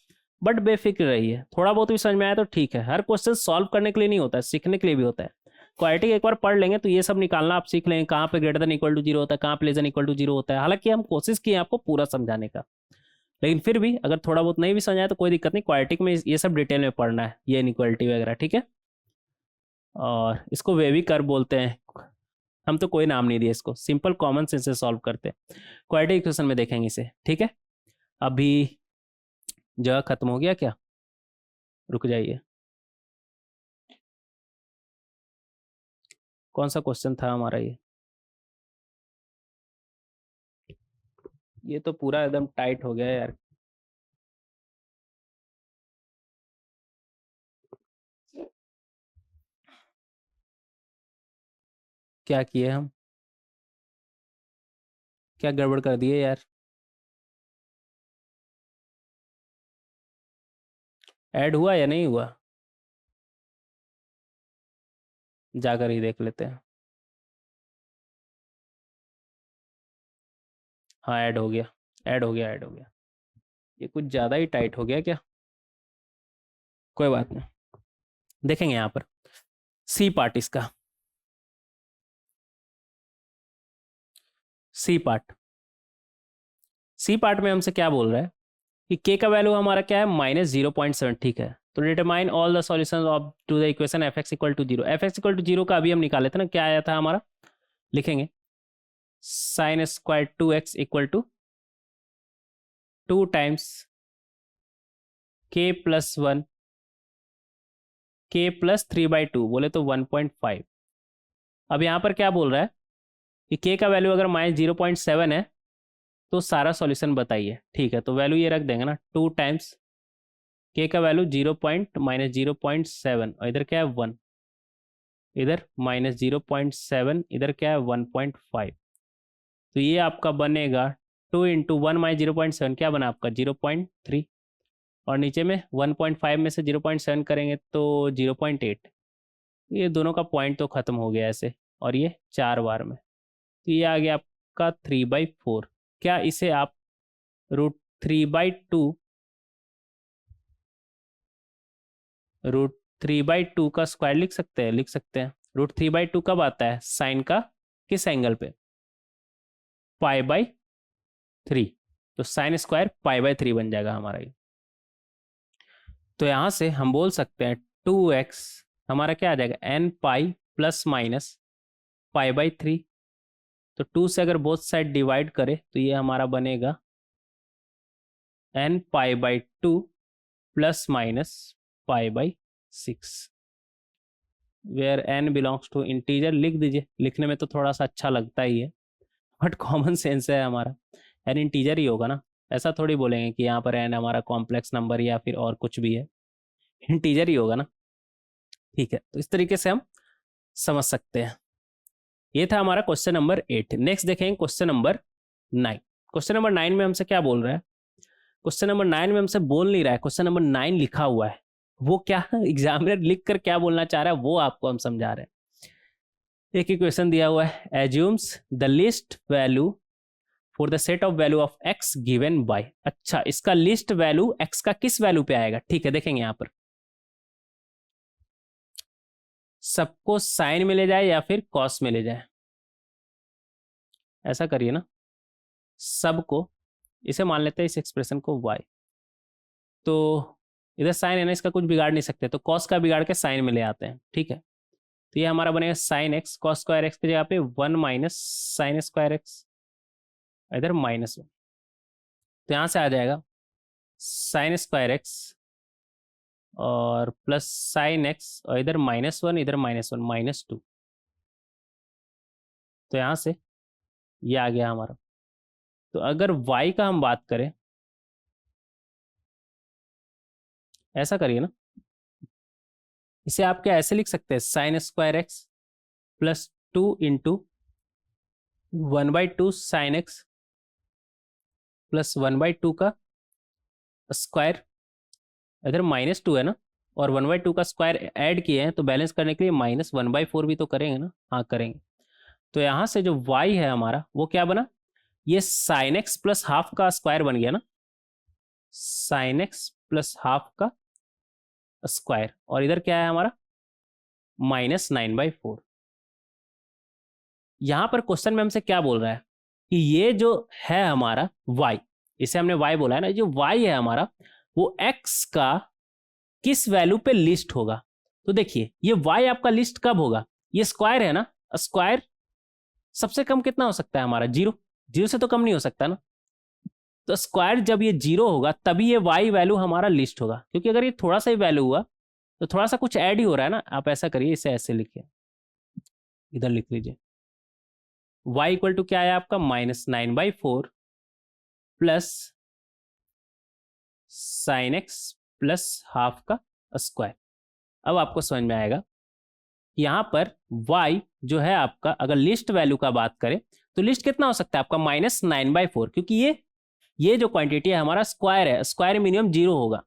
[SPEAKER 1] बट बेफिक्र रहिए, थोड़ा बहुत भी समझ में आया तो ठीक है। हर क्वेश्चन सॉल्व करने के लिए नहीं होता है, सीखने के लिए भी होता है। क्वाड्रेटिक एक बार पढ़ लेंगे तो ये सब निकालना आप सीख लेंगे, कहाँ पे greater than equal to zero होता है, कहाँ पे less than equal to zero होता है। हालांकि हम कोशिश किए आपको पूरा समझाने का, लेकिन फिर भी अगर थोड़ा बहुत नहीं भी समझाया तो कोई दिक्कत नहीं, क्वाड्रेटिक में ये सब डिटेल में पढ़ना है, ये इनइक्वालिटी वगैरह। ठीक है, और इसको वेवी कर्व बोलते हैं, हम तो कोई नाम नहीं दिए इसको, सिंपल कॉमन सेंस से सॉल्व करते हैं, क्वाड्रेटिक इक्वेशन में देखेंगे इसे। ठीक है, अभी जगह खत्म हो गया क्या, रुक जाइए, कौन सा क्वेश्चन था हमारा ये, ये तो पूरा एकदम टाइट हो गया यार। क्या किए हम, क्या गड़बड़ कर दिए यार। ऐड हुआ या नहीं हुआ, जाकर ही देख लेते हैं। हाँ ऐड हो गया, ऐड हो गया, ऐड हो गया। ये कुछ ज़्यादा ही टाइट हो गया क्या, कोई बात नहीं, देखेंगे यहाँ पर सी पार्ट इसका। सी पार्ट, सी पार्ट में हमसे क्या बोल रहा है कि के का वैल्यू हमारा क्या है, -0.7, ठीक है। तो determine all the solutions of to the equation f x equal to zero. F x equal to zero का अभी हम निकाले थे ना, क्या आया था हमारा, लिखेंगे sine square 2x equal to 2 times k+1 k+3/2, बोले तो 1.5। अब यहाँ पर क्या बोल रहा है कि k का वैल्यू अगर -0.7 है तो सारा सॉल्यूशन बताइए, ठीक है। तो वैल्यू ये रख देंगे ना, 2 टाइम्स k का वैल्यू 0.-0.7 और इधर क्या है 1, इधर -0.7, इधर क्या है 1.5। तो ये आपका बनेगा 2 इंटू 1 -0.7, क्या बना आपका 0.3, और नीचे में 1.5 में से 0.7 करेंगे तो 0.8। ये दोनों का पॉइंट तो ख़त्म हो गया ऐसे, और ये 4 बार में, तो ये आ गया आपका 3/4। क्या इसे आप √3/2 √3/2 का स्क्वायर लिख सकते हैं, लिख सकते हैं। √3/2 कब आता है, साइन का किस एंगल पे, π/3, तो साइन स्क्वायर π/3 बन जाएगा हमारा ये। तो यहाँ से हम बोल सकते हैं 2x हमारा क्या आ जाएगा, n पाई प्लस माइनस π/3। तो 2 से अगर बोथ साइड डिवाइड करें तो ये हमारा बनेगा n π/2 plus minus π/6, where n belongs to integer. लिख दीजिए, लिखने में तो थोड़ा सा अच्छा लगता ही है, बट कॉमन सेंस है हमारा, n इंटीजर ही होगा ना। ऐसा थोड़ी बोलेंगे कि यहाँ पर n हमारा कॉम्प्लेक्स नंबर या फिर और कुछ भी है, इंटीजर ही होगा ना, ठीक है। तो इस तरीके से हम समझ सकते हैं। ये था हमारा क्वेश्चन नंबर 8। नेक्स्ट देखेंगे क्वेश्चन नंबर 9। क्वेश्चन नंबर 9 में हमसे क्या बोल रहा है, क्वेश्चन नंबर 9 में हमसे बोल नहीं रहा है, क्वेश्चन नंबर 9 लिखा हुआ है, वो क्या एग्जामिनर लिख कर क्या बोलना चाह रहा है वो आपको हम समझा रहे हैं। एक इक्वेशन दिया हुआ है, assumes the least value for the set of value of x given by. अच्छा, इसका लिस्ट वैल्यू x का किस वैल्यू पे आएगा, ठीक है। देखेंगे यहाँ पर सबको साइन में ले जाए या फिर कॉस में ले जाए, ऐसा करिए ना, सबको, इसे मान लेते हैं इस एक्सप्रेशन को y, तो इधर साइन है ना, इसका कुछ बिगाड़ नहीं सकते, तो कॉस का बिगाड़ के साइन में ले आते हैं, ठीक है। तो ये हमारा बनेगा sign x, cos square x की जगह पे 1 माइनस साइन स्क्वायर एक्स, इधर -1। तो यहाँ से आ जाएगा साइन स्क्वायर एक्स और प्लस साइन एक्स, और इधर -1, इधर -1, -2। तो यहाँ से ये आ गया हमारा। तो अगर y का हम बात करें, ऐसा करिए ना, इसे आप क्या ऐसे लिख सकते हैं, sign square x plus 2 into 1/2 sign x plus 1/2 का स्क्वायर, इधर -2 है ना, और 1/2 का स्क्वायर ऐड किए हैं तो बैलेंस करने के लिए -1/4 भी तो करेंगे ना, हाँ करेंगे। तो यहाँ से जो y है हमारा वो क्या बना, ये साइन एक्स प्लस हाफ का स्क्वायर बन गया ना, साइन एक्स प्लस हाफ का स्क्वायर, और इधर क्या है हमारा -9/4। यहां पर क्वेश्चन में हमसे क्या बोल रहा है कि ये जो है हमारा y, इसे हमने y बोला है ना, जो y है हमारा वो x का किस वैल्यू पे लिस्ट होगा। तो देखिए ये y आपका लिस्ट कब होगा, ये स्क्वायर है ना, स्क्वायर सबसे कम कितना हो सकता है हमारा, 0, 0 से तो कम नहीं हो सकता ना। तो स्क्वायर जब ये 0 होगा तभी ये y वैल्यू हमारा लिस्ट होगा, क्योंकि अगर ये थोड़ा सा ही वैल्यू हुआ तो थोड़ा सा कुछ ऐड ही हो रहा है ना। आप ऐसा करिए, इसे ऐसे लिखिए, इधर लिख लीजिए y इक्वल टू क्या है आपका -9/4 plus sine x plus half का स्क्वायर। अब आपको समझ में आएगा यहाँ पर y जो है आपका, अगर लिस्ट वैल्यू का बात करें तो लिस्ट कितना हो सकता है आपका -9/4, क्योंकि ये जो क्वांटिटी है हमारा स्क्वायर है, स्क्वायर मिनिमम 0 होगा,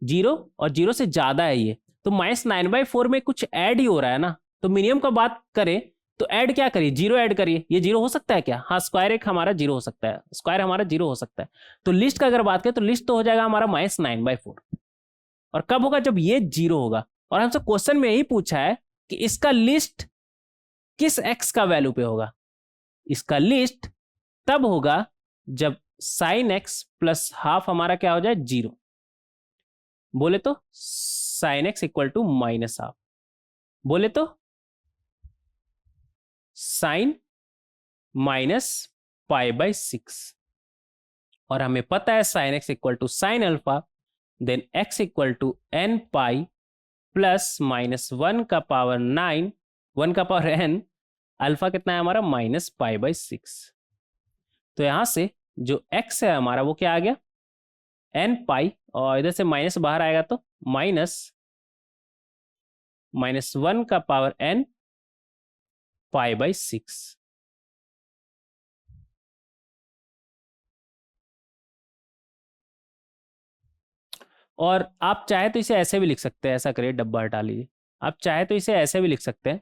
[SPEAKER 1] 0 और 0 से ज्यादा है ये, तो -9/4 में कुछ ऐड ही हो रहा है ना, तो मिनिमम का बात करें तो ऐड क्या करिए, 0 ऐड करिए। ये 0 हो सकता है क्या? हाँ, स्क्वायर एक हमारा 0 हो सकता है, स्क्वायर हमारा 0 हो सकता है। तो लिस्ट का अगर बात करें तो लिस्ट तो हो जाएगा हमारा -9/4, और कब होगा? जब ये 0 होगा। और हमसे क्वेश्चन में यही पूछा है कि इसका लिस्ट किस x का वैल्यू पे होगा। इसका लिस्ट तब होगा जब साइन x प्लस हाफ हमारा क्या हो जाए, 0। बोले तो sine x equal to -half, बोले तो साइन -π/6, और हमें पता है sine x equal to sine alpha, then x equal to n pi plus -1 का पावर 9, 1 का पावर n, अल्फा कितना है हमारा -π/6। तो यहां से जो x है हमारा वो क्या आ गया, n पाई, और इधर से माइनस बाहर आएगा तो -1 का पावर n π/6। और आप चाहे तो इसे ऐसे भी लिख सकते हैं, ऐसा करिए, डब्बा हटा लीजिए। आप चाहे तो इसे ऐसे भी लिख सकते हैं,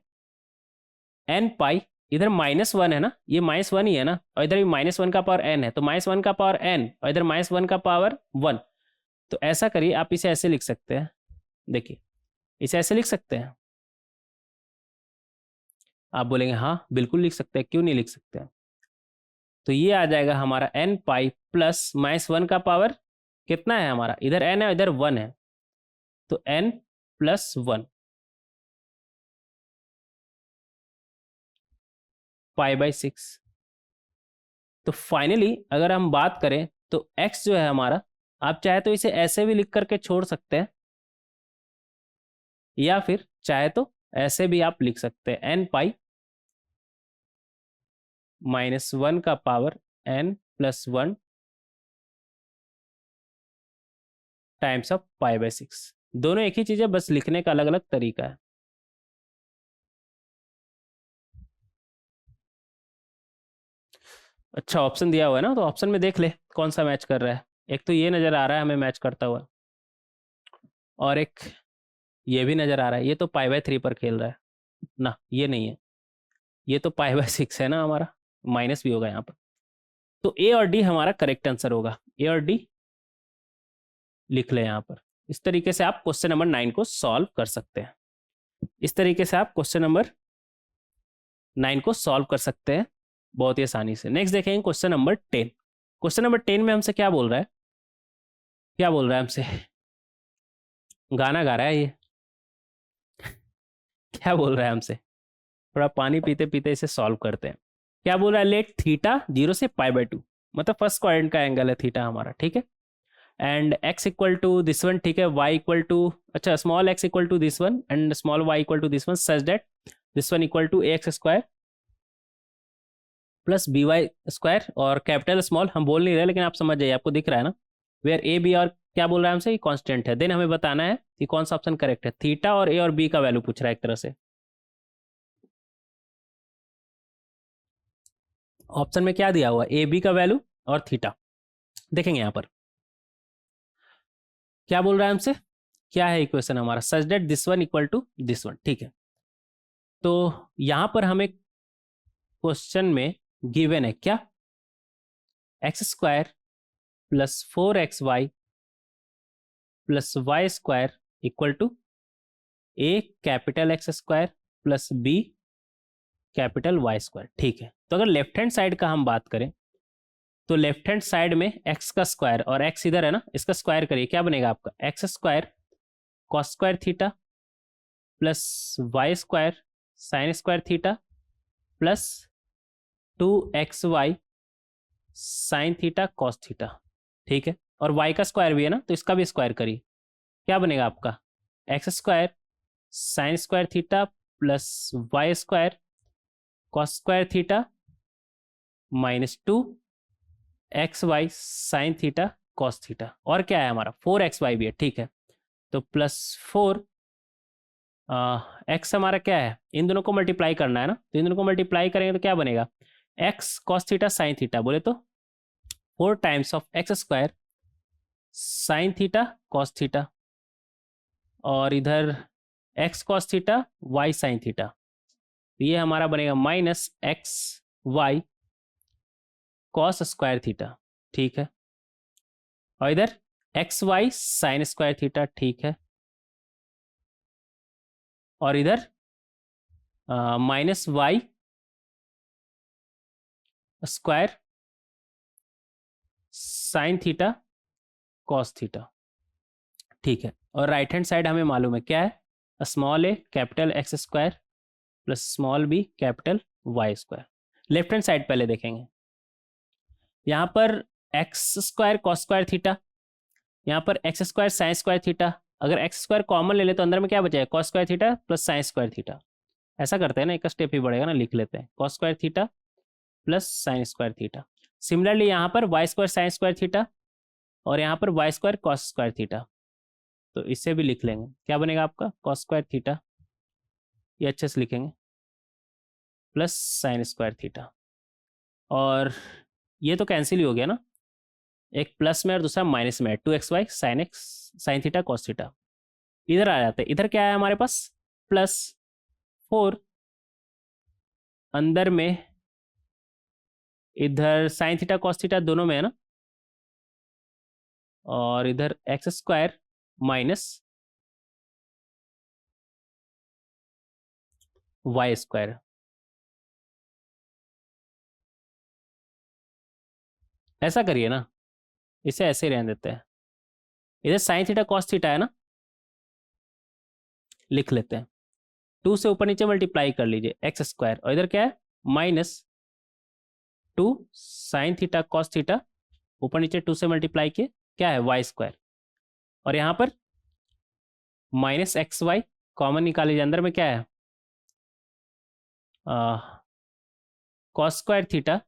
[SPEAKER 1] n पाई, इधर -1 है ना, ये -1 ही है ना, और इधर भी -1 का पावर n है, तो -1 का पावर n और इधर -1 का पावर 1। तो ऐसा करिए, आप इसे ऐसे लिख सकते हैं, देखिए इसे ऐसे लिख सकते हैं। आप बोलेंगे हाँ बिल्कुल लिख सकते हैं, क्यों नहीं लिख सकते हैं। तो ये आ जाएगा हमारा n पाई प्लस -1 का पावर कितना है हमारा, इधर n है इधर 1 है, तो n प्लस 1 π/6। तो फाइनली अगर हम बात करें तो x जो है हमारा, आप चाहे तो इसे ऐसे भी लिख करके छोड़ सकते हैं, या फिर चाहे तो ऐसे भी आप लिख सकते हैं, n पाई -1 का power n plus 1 times of π/6। दोनों एक ही चीज है, बस लिखने का अलग अलग तरीका है। अच्छा, ऑप्शन दिया हुआ है ना, तो ऑप्शन में देख ले कौन सा मैच कर रहा है। एक तो ये नजर आ रहा है हमें मैच करता हुआ, और एक ये भी नजर आ रहा है, ये तो π/3 पर खेल रहा है ना, ये नहीं है, ये तो π/6 है ना हमारा, माइनस भी होगा यहाँ पर। तो ए और डी हमारा करेक्ट आंसर होगा, ए और डी लिख ले यहाँ पर। इस तरीके से आप क्वेश्चन नंबर 9 को सॉल्व कर सकते हैं। इस तरीके से आप क्वेश्चन नंबर 9 को सॉल्व कर सकते हैं बहुत ही आसानी से। नेक्स्ट देखेंगे क्वेश्चन नंबर 10। क्वेश्चन नंबर 10 में हमसे क्या बोल रहा है, क्या बोल रहा है हमसे, गाना गा रहा है ये क्या बोल रहा है हमसे, थोड़ा पानी पीते पीते इसे सॉल्व करते हैं। क्या बोल रहा है, लेट थीटा 0 से π/2, मतलब फर्स्ट क्वाड्रेंट का एंगल है थीटा हमारा, ठीक है। And x equal to this one, ठीक है, y इक्वल टू, अच्छा, small x equal to this one and small y equal to this one, such that this one equal to ax² plus by², और कैपिटल स्मॉल हम बोल नहीं रहे लेकिन आप समझ जाइए, आपको दिख रहा है ना, वेयर a b और क्या बोल रहा है हमसे, ये कांस्टेंट है। देन हमें बताना है कि कौन सा ऑप्शन करेक्ट है। थीटा और a और b का वैल्यू पूछ रहा है एक तरह से। ऑप्शन में क्या दिया हुआ, a b का वैल्यू और थीटा। देखेंगे यहाँ पर क्या बोल रहा है हमसे, क्या है इक्वेशन हमारा, such that this one equal to this one, ठीक है। तो यहां पर हमें क्वेश्चन में गिवन है क्या, x² plus 4xy plus y² equal to a capital x² plus b capital y², ठीक है। तो अगर लेफ्ट हैंड साइड का हम बात करें तो लेफ्ट हैंड साइड में x का स्क्वायर, और x इधर है ना, इसका स्क्वायर करिए, क्या बनेगा आपका, x² cos² theta plus y² sin² theta plus 2xy sin theta cos theta, ठीक है। और y का स्क्वायर भी है ना, तो इसका भी स्क्वायर करिए, क्या बनेगा आपका, x² sin² theta plus y² cos² theta -2 x y sine theta cos theta, और क्या है हमारा 4xy भी है, ठीक है। तो +4 एक्स हमारा क्या है, इन दोनों को मल्टीप्लाई करना है ना, तो इन दोनों को मल्टीप्लाई करेंगे तो क्या बनेगा, x cos theta sine theta, बोले तो 4 times of x square sine theta cos theta, और इधर x cos theta y sine theta, तो ये हमारा बनेगा -xy कॉस स्क्वायर थीटा, ठीक है। और इधर x y sine square theta, ठीक है। और इधर -y square sine theta cos theta, ठीक है। और राइट हैंड साइड हमें मालूम है क्या है, small A capital X square plus small B capital Y square. Left hand side पहले देखेंगे, यहाँ पर X square cos square theta, यहाँ पर X square sine square theta, अगर एक्स स्क्वायर कॉमन ले ले तो अंदर में क्या बचेगा, cos square theta plus sine square theta. ऐसा करते हैं ना, एक स्टेप ही बढ़ेगा ना, लिख लेते हैं cos square theta plus sine square theta. Similarly यहाँ पर y square sine square theta, और यहाँ पर y square cos square theta, तो इससे भी लिख लेंगे, क्या बनेगा आपका कॉस स्क्वायर थीटा, ये अच्छे से लिखेंगे, प्लस साइन स्क्वायर थीटा। और ये तो कैंसिल ही हो गया ना, एक प्लस में और दूसरा माइनस में, 2xy sign x sign theta cos theta. इधर आ जाते हैं, इधर क्या है हमारे पास +4, अंदर में इधर साइन थीटा कॉस थीटा दोनों में है ना, और इधर x square minus y square. ऐसा करिए ना, इसे ऐसे रहने देते हैं, इधर साइन थीटा कॉस थीटा है ना, लिख लेते हैं, 2 से ऊपर नीचे मल्टीप्लाई कर लीजिए एक्स स्क्वायर, और इधर क्या है -2 साइन थीटा कॉस थीटा, ऊपर नीचे 2 से मल्टीप्लाई किए, क्या है वाई स्क्वायर, और यहाँ पर -xy कॉमन निकाल लीजिए, अंदर में क्या है कॉस स्क्वायर थीटा,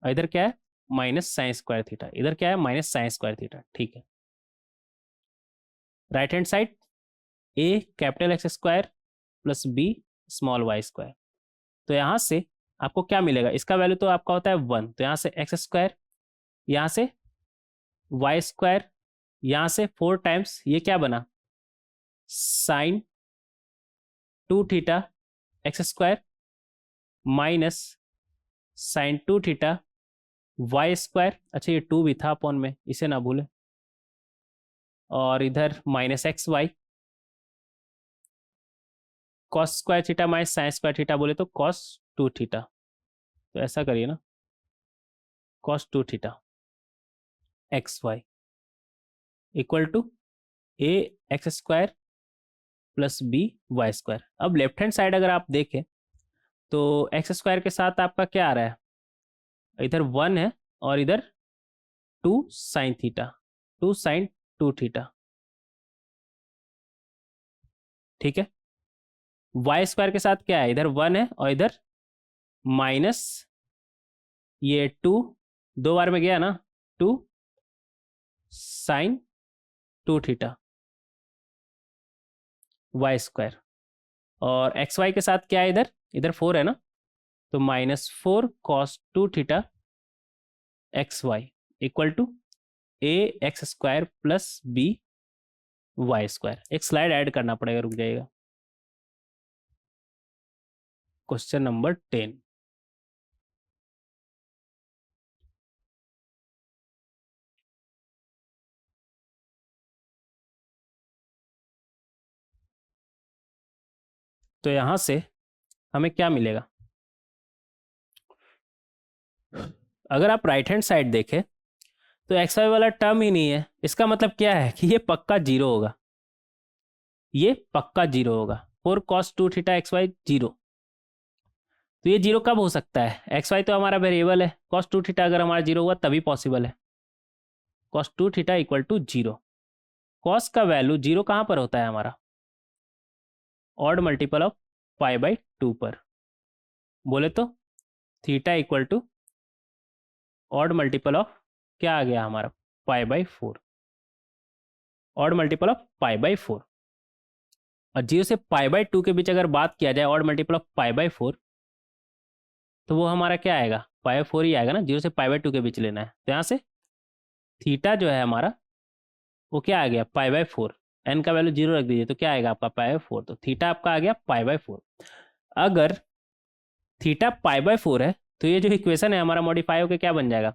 [SPEAKER 1] और इधर क्या है माइनस साइन स्क्वायर थीटा, इधर क्या है माइनस साइन स्क्वायर थीटा, ठीक है। Right hand side A capital X square plus B small Y square, तो यहाँ से आपको क्या मिलेगा, इसका वैल्यू तो आपका होता है 1, तो यहाँ से एक्स स्क्वायर, यहाँ से वाई स्क्वायर, यहाँ से 4 टाइम्स ये क्या बना sine 2 theta x square minus sine 2 theta y square, अच्छा ये 2 भी था अपॉन में, इसे ना भूले, और इधर -xy cos square theta minus sine square theta, बोले तो कॉस 2 थीटा, तो ऐसा करिए ना cos 2 theta x y equal to a x square plus b y square. अब लेफ्ट हैंड साइड अगर आप देखें तो एक्स स्क्वायर के साथ आपका क्या आ रहा है, इधर 1 है और इधर 2 साइन थीटा, 2 साइन 2 थीटा, ठीक है। वाई स्क्वायर के साथ क्या है, इधर 1 है और इधर माइनस ये 2, 2 बार में गया ना 2 साइन 2 थीटा वाई स्क्वायर, और एक्स वाई के साथ क्या है, इधर इधर 4 है ना, तो -4 cos 2 theta x y equal to a x square plus b y square. एक स्लाइड ऐड करना पड़ेगा, रुक जाइएगा। क्वेश्चन नंबर 10, तो यहां से हमें क्या मिलेगा, अगर आप राइट हैंड साइड देखें तो एक्स वाई वाला टर्म ही नहीं है, इसका मतलब क्या है कि ये पक्का जीरो होगा, ये पक्का जीरो होगा, 4 cos 2 theta x y zero. तो ये जीरो कब हो सकता है, एक्स वाई तो हमारा वेरिएबल है, cos 2 थीटा अगर हमारा जीरो हुआ तभी पॉसिबल है, cos 2 theta equal to zero. cos का वैल्यू जीरो कहाँ पर होता है हमारा, ऑड मल्टीपल ऑफ π/2 पर, बोले तो theta equal to odd multiple of क्या आ गया हमारा π/4, ऑड मल्टीपल ऑफ π/4। और 0 से π/2 के बीच अगर बात किया जाए ऑड मल्टीपल ऑफ π/4, तो वो हमारा क्या आएगा, π/4 ही आएगा ना, 0 से π/2 के बीच लेना है। तो यहाँ से थीटा जो है हमारा वो क्या आ गया π/4, n का वैल्यू 0 रख दीजिए तो क्या आएगा आपका π/4, तो थीटा आपका आ गया π/4। अगर थीटा π/4 है तो ये जो इक्वेशन है हमारा मॉडिफाई होकर क्या बन जाएगा,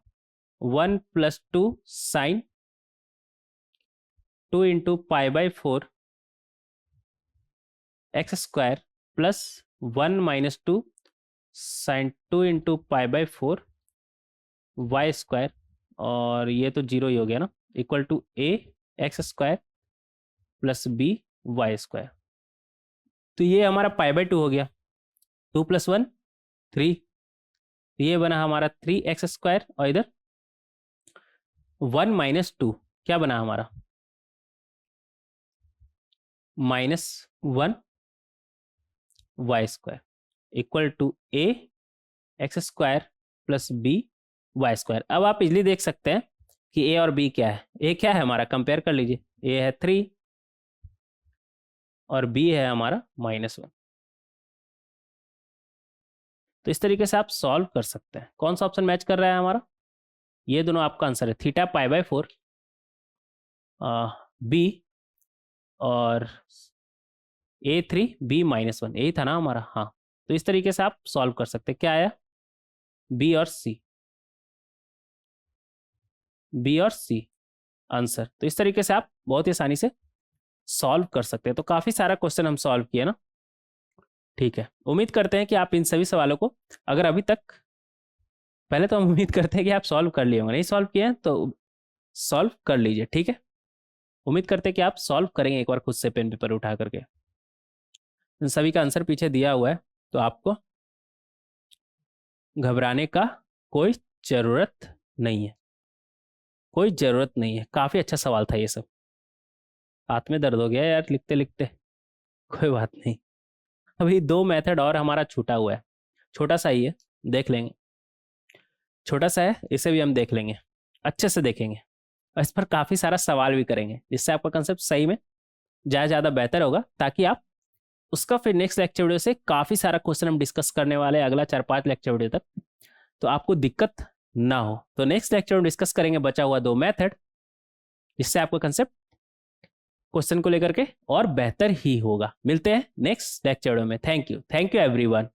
[SPEAKER 1] 1 + 2 sign 2 × π/4 x² plus 1 - 2 sign 2 × π/4 y², और ये तो 0 ही हो गया ना, equal to a² plus b y²। तो ये हमारा π/2 हो गया, 2 + 1 3, ये बना हमारा 3x², और इधर 1 - 2 क्या बना हमारा -1 y² equal to ax² plus b y²। अब आप इजली देख सकते हैं कि a और b क्या है। a क्या है हमारा, कंपेयर कर लीजिए, a है 3 और b है हमारा -1। तो इस तरीके से आप सॉल्व कर सकते हैं। कौन सा ऑप्शन मैच कर रहा है हमारा, ये दोनों आपका आंसर है, थीटा π/4 b और a3 b -1, यही था ना हमारा। हाँ, तो इस तरीके से आप सॉल्व कर सकते हैं। क्या आया, बी और सी आंसर। तो इस तरीके से आप बहुत ही आसानी से सॉल्व कर सकते हैं। तो काफ़ी सारा क्वेश्चन हम सॉल्व किए ना, ठीक है। उम्मीद करते हैं कि आप इन सभी सवालों को, अगर अभी तक, पहले तो हम उम्मीद करते हैं कि आप सॉल्व कर लिए होंगे, नहीं सॉल्व किए हैं तो सॉल्व कर लीजिए, ठीक है। उम्मीद करते हैं कि आप सॉल्व करेंगे एक बार खुद से पेन पेपर उठा करके। इन सभी का आंसर पीछे दिया हुआ है, तो आपको घबराने का कोई ज़रूरत नहीं है, कोई ज़रूरत नहीं है। काफ़ी अच्छा सवाल था ये सब। हाथ में दर्द हो गया यार लिखते लिखते, कोई बात नहीं। अभी 2 मेथड और हमारा छूटा हुआ है, छोटा सा ही है, देख लेंगे। छोटा सा है, इसे भी हम देख लेंगे, अच्छे से देखेंगे, और इस पर काफ़ी सारा सवाल भी करेंगे, जिससे आपका कंसेप्ट सही में ज़्यादा बेहतर होगा, ताकि आप उसका फिर नेक्स्ट लेक्चर वीडियो से काफ़ी सारा क्वेश्चन हम डिस्कस करने वाले हैं अगला 4-5 लेक्चर वीडियो तक, तो आपको दिक्कत ना हो। तो नेक्स्ट लेक्चर में डिस्कस करेंगे बचा हुआ 2 मेथड, जिससे आपका कंसेप्ट क्वेश्चन को लेकर के और बेहतर ही होगा। मिलते हैं नेक्स्ट लेक्चर में। Thank you everyone.